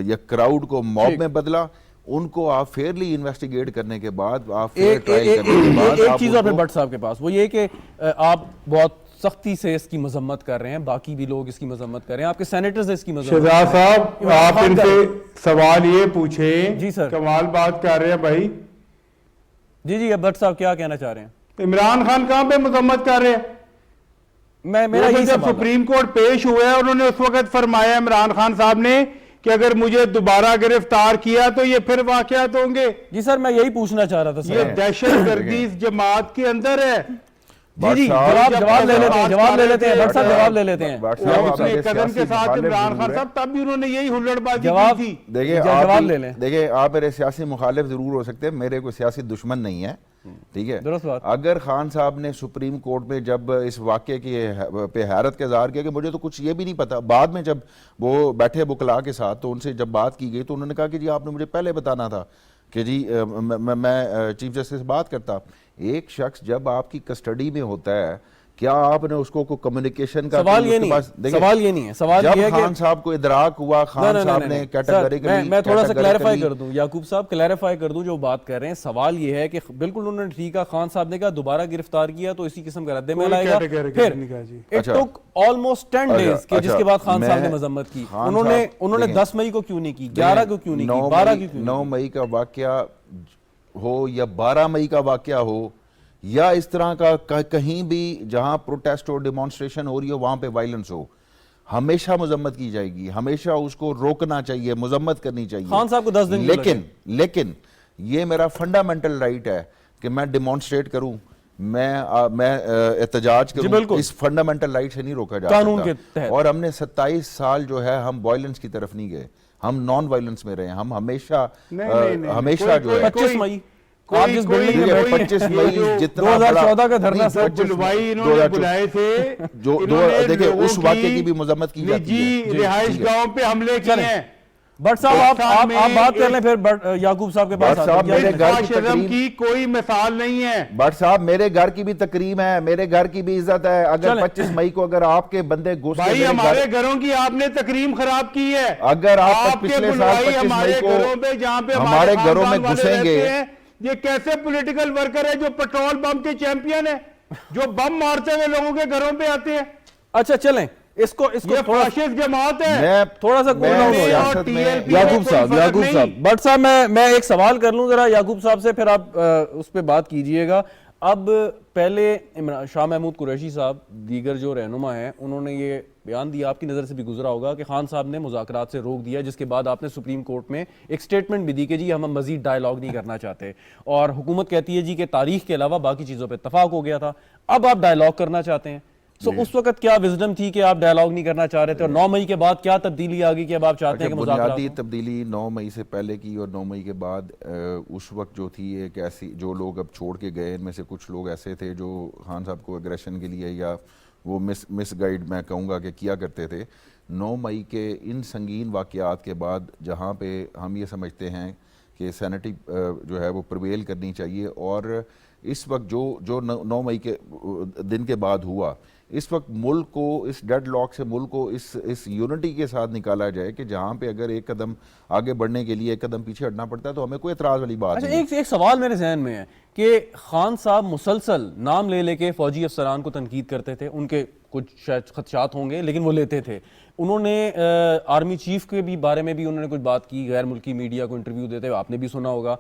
یا کراؤڈ کو موب میں بدلا، ان کو آپ فیئرلی انویسٹیگیٹ کرنے کے بعد، آپ فیئر ٹرائل کرنے کے بعد، ایک چیز اور بٹ صاحب کے پاس وہ یہ کہ آپ بہت سختی سے اس کی مذمت کر رہے ہیں, باقی بھی لوگ اس کی مذمت کر رہے ہیں, آپ کے سینیٹرز اس کی مذمت. شہزاد صاحب آپ ان سے سوال یہ پوچھیں. جی سر. کمال بات کر رہے ہیں بھائی. جی بٹ صاحب کیا کہنا چاہ رہے ہیں؟ عمران خان کہاں پہ مذمت کر رہے ہیں؟ میرا یہی جب سوال ہے. سپریم کورٹ پیش ہوا ہے انہوں نے اس وقت فرمایا عمران خان صاحب نے کہ اگر مجھے دوبارہ گرفتار کیا تو یہ پھر واقعات ہوں گے. جی سر میں یہی پوچھنا چاہ رہا تھا یہ سر. دہشت گردی اس جماعت کے اندر ہے. جی جواب لے لیتے ہیں, جواب لے لیتے ہیں بٹ صاحب, جواب لے لیتے ہیں. اپنے قدم کے ساتھ عمران خان صاحب تب بھی انہوں نے یہی ہلڑ بازی جواب کی تھی. جواب لے لیں. دیکھیں آپ میرے سیاسی مخالف ضرور ہو سکتے ہیں, میرے کوئی سیاسی دشمن نہیں ہے, ٹھیک ہے. درست بات. اگر خان صاحب نے سپریم کورٹ میں جب اس واقعے کی پہ حیرت کا اظہار کیا کہ مجھے تو کچھ یہ بھی نہیں پتا, بعد میں جب وہ بیٹھے وکلاء کے ساتھ تو ان سے جب بات کی گئی تو انہوں نے کہا کہ جی آپ نے مجھے پہلے بتانا تھا کہ جی میں چیف جسٹس سے بات کرتا. ایک شخص جب آپ کی کسٹڈی میں ہوتا ہے, کیا آپ نے اس کو کمیونیکیشن کا سوال یہ نہیں ہے, سوال یہ نہیں ہے, سوال یہ ہے کہ خان صاحب کو ادراک ہوا, خان صاحب نے کیٹیگریکلی میں تھوڑا سا کلیریفائی کر دوں, یعقوب صاحب کلیریفائی کر دوں جو بات کر رہے ہیں. سوال یہ ہے کہ بالکل انہوں نے ٹھیک ہے, خان صاحب نے کہا دوبارہ گرفتار کیا تو اسی قسم کا رد عمل آئے گا. پھر اٹ ٹک آلموسٹ 10 days کہ جس کے بعد خان صاحب نے مذمت کی. انہوں نے 10 مئی کو کیوں نہیں کی, 11 کو کیوں نہیں کی, 12 کو کیوں نہیں کی؟ 9 مئی کا واقعہ ہو یا 12 مئی کا واقعہ ہو یا اس طرح کا کہیں بھی جہاں پروٹیسٹ اور ڈیمانسٹریشن ہو رہی ہو وہاں پہ وائلنس ہو, ہمیشہ مذمت کی جائے گی, ہمیشہ اس کو روکنا چاہیے, مذمت کرنی چاہیے. خان صاحب کو 10 دن لیکن یہ میرا فنڈامنٹل رائٹ ہے کہ میں ڈیمانسٹریٹ کروں, میں احتجاج کروں, اس فنڈامنٹل رائٹ سے نہیں روکا جا سکتا. اور ہم نے 27 سال جو ہے ہم وائلنس کی طرف نہیں گئے, ہم نان وائلنس میں رہے ہیں. ہم ہمیشہ جو ہے 25 مئی آپ جس بلڈنگ میں 25 مئی جتنا 2014 کا دھرنا سر بلوائی انہوں نے بلائے تھے, جو دیکھیں اس واقعے کی بھی مذمت کی جاتی ہے. نجی رہائش گاہوں پہ حملے کیے ہیں. بٹ صاحب آپ بات کر لیں, پھر یعقوب صاحب کے پاس فاشزم کی کوئی مثال نہیں ہے. بٹ صاحب میرے گھر کی بھی تکریم ہے, میرے گھر کی بھی عزت ہے. اگر 25 مئی کو اگر آپ کے بندے گھس کے بھائی ہمارے گھروں کی آپ نے تکریم خراب کی ہے. اگر آپ پچھلے سال 25 مئی کو ہمارے گھروں میں گھسیں گے, یہ کیسے پولیٹیکل ورکر ہے جو پیٹرول بم کے چیمپئن ہے, جو بم مارتے ہوئے لوگوں کے گھروں پہ آتے ہیں. اچھا چلیں اس کو فاشسٹ جماعت ہے. میں تھوڑا سا یعقوب صاحب بٹ صاحب میں ایک سوال کر لوں ذرا یعقوب صاحب سے, پھر آپ اس پہ بات کیجئے گا. اب پہلے شاہ محمود قریشی صاحب دیگر جو رہنما ہیں انہوں نے یہ بیان دیا, آپ کی نظر سے بھی گزرا ہوگا کہ خان صاحب نے مذاکرات سے روک دیا, جس کے بعد آپ نے سپریم کورٹ میں ایک سٹیٹمنٹ بھی دی کہ جی ہم مزید ڈائیلاگ نہیں کرنا چاہتے, اور حکومت کہتی ہے جی کہ تاریخ کے علاوہ باقی چیزوں پہ اتفاق ہو گیا تھا, اب آپ ڈائیلاگ کرنا چاہتے ہیں. سو اس وقت کیا وزڈم تھی کہ آپ ڈائیلاگ نہیں کرنا چاہ رہے تھے, اور 9 مئی کے بعد کیا تبدیلی آ گئی کہ اب آپ چاہتے ہیں کہ مذاکرات؟ بنیادی تبدیلی 9 مئی سے پہلے کی اور 9 مئی کے بعد اس وقت جو تھی ایک ایسی, جو لوگ اب چھوڑ کے گئے ان میں سے کچھ لوگ ایسے تھے جو خان صاحب کو اگریشن کے لیے یا وہ مس گائیڈ میں کہوں گا کہ کیا کرتے تھے. 9 مئی کے ان سنگین واقعات کے بعد جہاں پہ ہم یہ سمجھتے ہیں کہ سینٹی جو ہے وہ پرویل کرنی چاہیے, اور اس وقت جو 9 مئی کے دن کے بعد ہوا, اس وقت ملک کو اس ڈیڈ لاک سے ملک کو اس یونٹی کے ساتھ نکالا جائے کہ جہاں پہ اگر ایک قدم آگے بڑھنے کے لیے ایک قدم پیچھے ہٹنا پڑتا ہے تو ہمیں کوئی اعتراض والی بات نہیں. ایک سوال میرے ذہن میں ہے کہ خان صاحب مسلسل نام لے کے فوجی افسران کو تنقید کرتے تھے, ان کے کچھ شاید خدشات ہوں گے لیکن وہ لیتے تھے. انہوں نے آرمی چیف کے بھی بارے میں بھی انہوں نے کچھ بات کی, غیر ملکی میڈیا کو انٹرویو دیتے ہوئے, آپ نے بھی سنا ہوگا.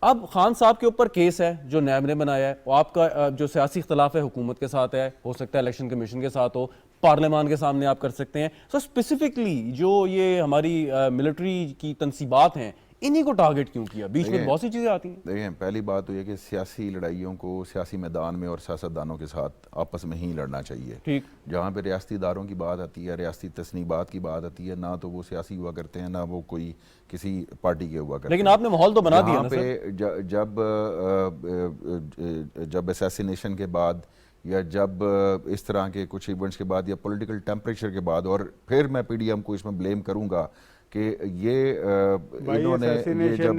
اب خان صاحب کے اوپر کیس ہے جو نیب نے بنایا ہے, آپ کا جو سیاسی اختلاف ہے حکومت کے ساتھ ہے, ہو سکتا ہے الیکشن کمیشن کے ساتھ ہو, پارلیمان کے سامنے آپ کر سکتے ہیں. سو اسپیسیفکلی جو یہ ہماری ملٹری کی تنصیبات ہیں انہی کو ٹارگٹ کیوں کیا؟ بیچ میں بہت سی چیزیں آتی ہیں. دیکھیں پہلی بات تو یہ کہ سیاسی لڑائیوں کو سیاسی میدان میں اور سیاستدانوں کے ساتھ آپس میں ہی لڑنا چاہیے. ٹھیک, جہاں پہ ریاستی اداروں کی بات آتی ہے, ریاستی تصنیبات کی بات آتی ہے, نہ تو وہ سیاسی ہوا کرتے ہیں نہ وہ کوئی کسی پارٹی کے ہوا کرتے ہیں. لیکن آپ نے ماحول تو بنا دیا نا پہ جب اسیسینیشن کے بعد یا جب اس طرح کے کچھ ایونٹس کے بعد یا پولیٹیکل ٹیمپریچر کے بعد, اور پھر میں پی ڈی ایم کو اس میں بلیم کروں گا کہ یہ انہوں نے جب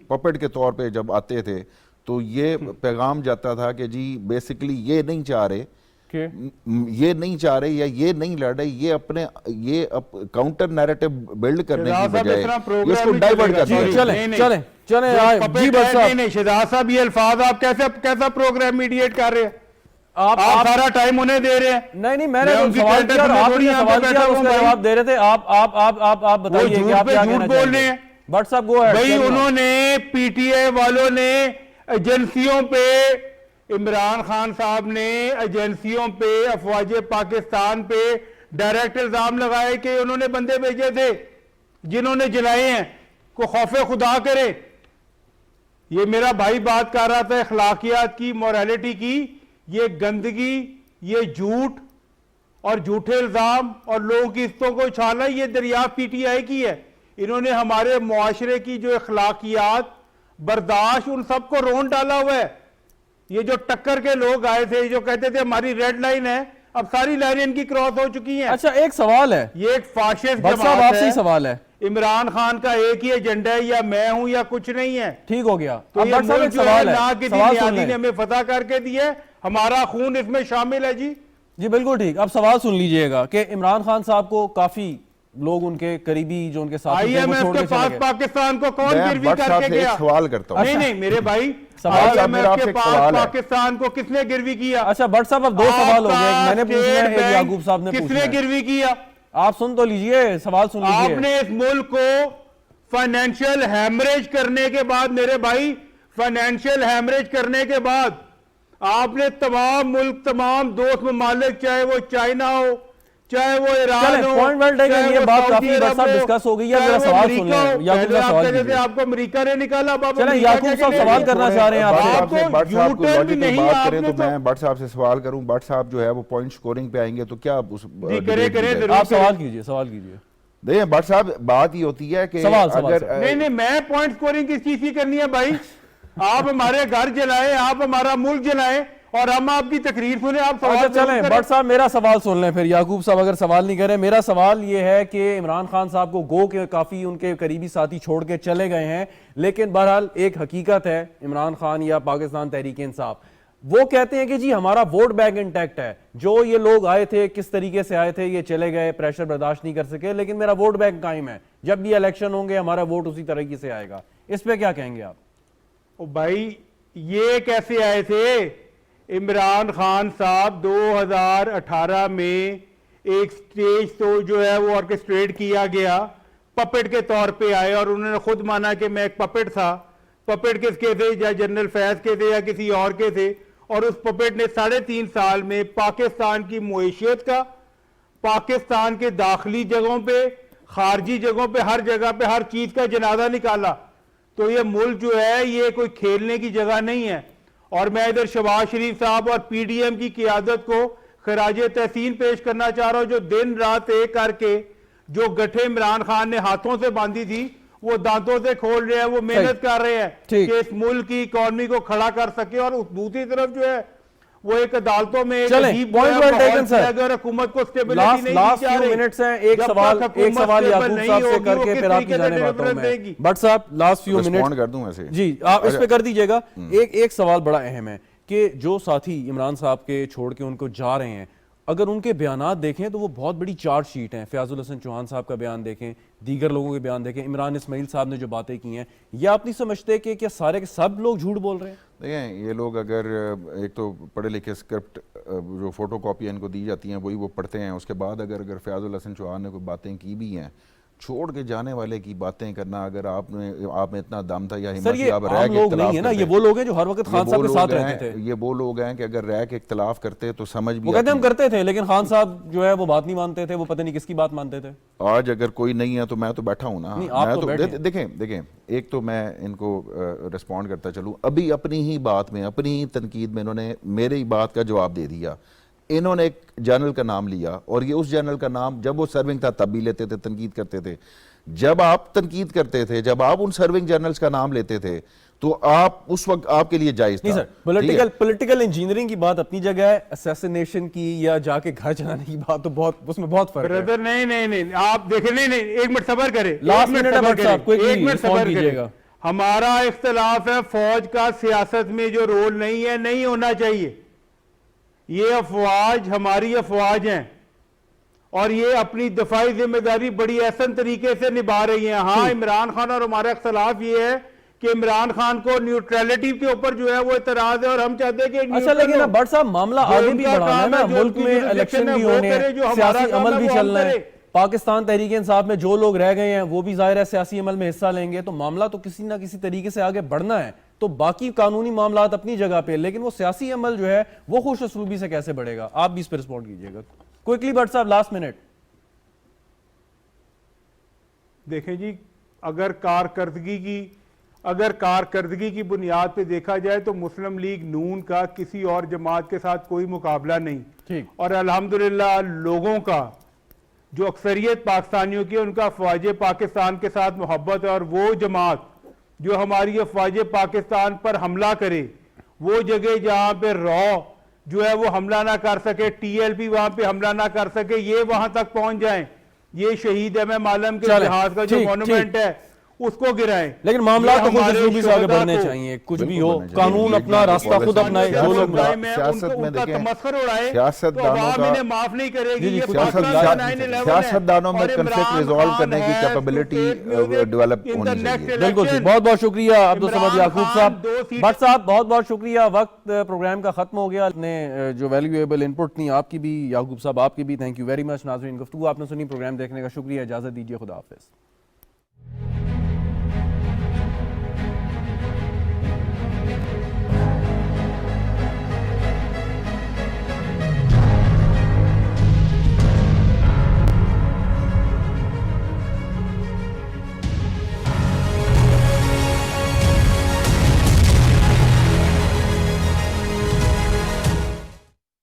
پپٹ کے طور پہ جب آتے تھے تو یہ پیغام جاتا تھا کہ جی بیسیکلی یہ نہیں چاہ رہے یا یہ نہیں لڑ رہے, یہ اپنے یہ کاؤنٹر نیریٹو بلڈ کرنے کی بجائے اس کو ڈائیورٹ کرتے ہیں. چلیں شہزاد صاحب, یہ الفاظ آپ کیسا پروگرام میڈیٹ کر رہے ہیں؟ آپ سارا ٹائم انہیں دے رہے ہیں. نہیں میں نے تو سوال کیا اور آپ نے سوال کیا اس کا جواب دے رہے تھے. آپ بتائیے کہ آپ کیا کہنا چاہتے ہیں. بٹ صاحب گو بھائی انہوں نے پی ٹی آئی والوں نے ایجنسیوں پہ, عمران خان صاحب نے ایجنسیوں پہ, افواج پاکستان پہ ڈائریکٹ الزام لگائے کہ انہوں نے بندے بھیجے تھے جنہوں نے جلائے ہیں. کو خوف خدا کرے. یہ میرا بھائی بات کر رہا تھا اخلاقیات کی, موریلٹی کی. یہ گندگی, یہ جھوٹ اور جھوٹے الزام اور لوگوں کی عزتوں کو اچھالنا, یہ دریافت پی ٹی آئی کی ہے. انہوں نے ہمارے معاشرے کی جو اخلاقیات, برداشت, ان سب کو رون ڈالا ہوا ہے. یہ جو ٹکر کے لوگ آئے تھے جو کہتے تھے ہماری ریڈ لائن ہے, اب ساری لائنیں ان کی کراس ہو چکی ہیں. اچھا ایک سوال ہے, یہ ایک فاشسٹ بٹ صاحب آپ سے ہی سوال ہے. عمران خان کا ایک ہی ایجنڈا ہے, یا میں ہوں یا کچھ نہیں ہے. ٹھیک ہو گیا. تو اب یہ بٹ صاحب ایک ملک جو ہے سوال ہے, نا کسی سوال سن نیادی نے لیں. ہمیں فتح کر کے دی ہے, ہمارا خون اس میں شامل ہے. جی بالکل ٹھیک. اب سوال سن لیجئے گا کہ عمران خان صاحب کو کافی لوگ ان کے قریبی جو ان کے ساتھ آئی ایم ایف کے پاس پاکستان کو کون گروی کر کے گیا؟ سوال کرتا ہوں. نہیں میرے بھائی, سوال آئی ایم ایف کے پاس پاکستان کو کس نے گروی کیا؟ اچھا بٹ صاحب اب دو سوال ہو گئے, میں نے پوچھنا ہے, ایک یعقوب صاحب نے کس پوچھنا نے ہے. گروی کیا؟ آپ سن تو لیجئے, سوال سن لیجئے. آپ نے اس ملک کو فائنینشیل ہیمریج کرنے کے بعد, میرے بھائی فائنینشیل ہیمریج کرنے کے بعد آپ نے تمام ملک, تمام دوست ممالک, چاہے وہ چائنا ہو, چاہے وہ ایران ہو, پوائنٹ ویل ٹیکن, یہ بات کافی بٹ صاحب ڈسکس ہو گئی ہے. میرا سوال سن لیں. یعقوب صاحب سوال کیجئے. آپ کو امریکہ نے نکالا, چلیں یعقوب صاحب سوال کرنا چاہ رہے ہیں آپ سے. بٹ صاحب کو لاجیکل بات کریں تو میں بٹ صاحب سے سوال کروں. بٹ صاحب جو ہے وہ پوائنٹ سکورنگ پہ آئیں گے تو کیا آپ سوال کیجئے, سوال کیجئے. دیکھیں بٹ صاحب بات یہ ہوتی ہے کہ اگر نہیں میں پوائنٹ سکورنگ کس چیز کی کرنی ہے بھائی؟ آپ ہمارے گھر جلائیں, آپ ہمارا ملک جلائیں اور ہم آپ کی تقریر سنیں. آپ سوال چلیں بٹ صاحب میرا سوال سن لیں پھر. یعقوب صاحب اگر سوال نہیں کریں, میرا سوال یہ ہے کہ عمران خان صاحب کو گو کہ کافی ان کے قریبی ساتھی چھوڑ کے چلے گئے ہیں, لیکن بہرحال ایک حقیقت ہے, عمران خان یا پاکستان تحریک انصاف وہ کہتے ہیں کہ جی ہمارا ووٹ بینک انٹیکٹ ہے. جو یہ لوگ آئے تھے کس طریقے سے آئے تھے, یہ چلے گئے, پریشر برداشت نہیں کر سکے, لیکن میرا ووٹ بینک قائم ہے. جب بھی الیکشن ہوں گے ہمارا ووٹ اسی طریقے سے آئے گا. اس پہ کیا کہیں گے آپ؟ بھائی یہ کیسے آئے تھے؟ عمران خان صاحب 2018 میں ایک سٹیج تو جو ہے وہ آرکسٹریٹ کیا گیا, پپٹ کے طور پہ آئے, اور انہوں نے خود مانا کہ میں ایک پپٹ تھا. پپٹ کس کے تھے, یا جنرل فیض کے تھے یا کسی اور کے تھے, اور اس پپٹ نے 3.5 سال میں پاکستان کی معیشت کا, پاکستان کے داخلی جگہوں پہ, خارجی جگہوں پہ, ہر جگہ پہ ہر چیز کا جنازہ نکالا. تو یہ ملک جو ہے یہ کوئی کھیلنے کی جگہ نہیں ہے. اور میں ادھر شہباز شریف صاحب اور پی ڈی ایم کی قیادت کو خراج تحسین پیش کرنا چاہ رہا ہوں, جو دن رات ایک کر کے جو گٹھے عمران خان نے ہاتھوں سے باندھی تھی وہ دانتوں سے کھول رہے ہیں, وہ محنت کر رہے ہیں کہ اس ملک کی اکانومی کو کھڑا کر سکے. اور دوسری طرف جو ہے وہ ایک عدالتوں میں اگر حکومت کو اسٹیبلٹی نہیں دی جا رہی, ایک سوال یعقوب صاحب سے کر کے پھر آپ کی جانے باتوں میں. بٹ صاحب لاسٹ فیو منٹ کر دوں ایسے جی آپ اس پہ کر دیجئے گا. ایک سوال بڑا اہم ہے کہ جو ساتھی عمران صاحب کے چھوڑ کے ان کو جا رہے ہیں, اگر ان کے بیانات دیکھیں تو وہ بہت بڑی چارج شیٹ ہیں. فیاض الحسن چوہان صاحب کا بیان دیکھیں, دیگر لوگوں کے بیان دیکھیں, عمران اسماعیل صاحب نے جو باتیں کی ہیں, یہ آپ نہیں سمجھتے کہ کیا سارے کے سب لوگ جھوٹ بول رہے ہیں؟ دیکھیں یہ لوگ اگر ایک تو پڑھے لکھے اسکرپٹ جو فوٹو کاپی ان کو دی جاتی ہیں وہی وہ پڑھتے ہیں, اس کے بعد اگر فیاض الحسن چوہان نے کوئی باتیں کی بھی ہیں, چھوڑ کے جانے والے کی باتیں کرنا, اگر آپ میں اتنا دم تھا یا ہمت تھی آپ رہ کے اختلاف کرتے, یہ وہ لوگ ہیں جو ہر وقت خان صاحب کے ساتھ رہتے تھے. یہ وہ لوگ ہیں کہ اگر رہ کے اختلاف کرتے تو سمجھ بھی, وہ کہتے ہم کرتے تھے لیکن خان صاحب جو ہے وہ بات نہیں مانتے تھے, وہ پتہ نہیں کس کی بات مانتے تھے. آج اگر کوئی نہیں ہے تو میں تو بیٹھا ہوں نا. دیکھیں ایک تو میں ان کو رسپونڈ کرتا چلوں, ابھی اپنی ہی بات میں, اپنی ہی تنقید میں انہوں نے میری بات کا جواب دے دیا. انہوں نے ایک جنرل کا نام لیا, اور یہ اس جنرل کا نام جب وہ سرونگ تھا تب بھی لیتے تھے, تنقید کرتے تھے. جب آپ تنقید کرتے تھے, جب آپ ان سرونگ جنرلز کا نام لیتے تھے تو آپ اس وقت آپ کے لیے جائز تھا. نہیں سر, پولیٹیکل انجینئرنگ کی بات اپنی جگہ ہے, اسیسینیشن کی یا جا کے گھر چلانے کی بات تو بہت, اس میں بہت فرق ہے. بردر نہیں آپ دیکھیں, نہیں ایک منٹ صبر کریں, لاسٹ منٹ ایک منٹ صبر کیجئے گا. ہمارا اختلاف ہے فوج کا سیاست میں جو رول نہیں ہے, نہیں ہونا چاہیے. یہ افواج ہماری افواج ہیں اور یہ اپنی دفاعی ذمہ داری بڑی احسن طریقے سے نبھا رہی ہیں. ہاں عمران خان اور ہمارا اختلاف یہ ہے کہ عمران خان کو نیوٹرلٹی کے اوپر جو ہے وہ اعتراض ہے اور ہم چاہتے ہیں کہ اچھا لیکن اب بٹ صاحب معاملہ آگے بھی بڑھانا ہے نا, ملک میں الیکشن بھی ہونے ہیں, سیاسی عمل بھی چلنا ہے. پاکستان تحریک انصاف میں جو لوگ رہ گئے ہیں وہ بھی ظاہر ہے سیاسی عمل میں حصہ لیں گے, تو معاملہ تو کسی نہ کسی طریقے سے آگے بڑھنا ہے. تو باقی قانونی معاملات اپنی جگہ پہ, لیکن وہ سیاسی عمل جو ہے وہ خوش اسلوبی سے کیسے بڑھے گا؟ آپ بھی اس پہ رسپونڈ کیجئے گا کوئکلی بٹ صاحب, لاسٹ منٹ. دیکھیں جی, اگر کارکردگی کی بنیاد پہ دیکھا جائے تو مسلم لیگ نون کا کسی اور جماعت کے ساتھ کوئی مقابلہ نہیں, اور الحمدللہ لوگوں کا جو اکثریت پاکستانیوں کی ان کا افواج پاکستان کے ساتھ محبت ہے, اور وہ جماعت جو ہماری افواج پاکستان پر حملہ کرے, وہ جگہ جہاں پہ رو جو ہے وہ حملہ نہ کر سکے, ٹی ایل پی وہاں پہ حملہ نہ کر سکے, یہ وہاں تک پہنچ جائیں, یہ شہید احمد عالم کے جہاز کا جو مونومنٹ ہے اس کو گرائیں. لیکن معاملات تو خوش اسلوبی سے آگے بڑھنے چاہیے, کچھ بھی ہو قانون اپنا راستہ خود اپنائے. جو لوگ سیاست میں دیکھیں معاف نہیں کرے گی, سیاستدانوں میں کنفلکٹ ریزالو کرنے کی کیپیبلٹی ڈیولپ ہونی چاہیے. بالکل جی, بہت بہت شکریہ عبدالصمد یعقوب صاحب. بٹ صاحب بہت بہت شکریہ, وقت پروگرام کا ختم ہو گیا. نے جو ویلیویبل انپٹ تھی آپ کی بھی, یعقوب صاحب آپ کی بھی, تھینک یو ویری مچ. ناظرین گفتگو آپ نے سنی, پروگرام دیکھنے کا شکریہ, اجازت دیجیے, خدا حافظ.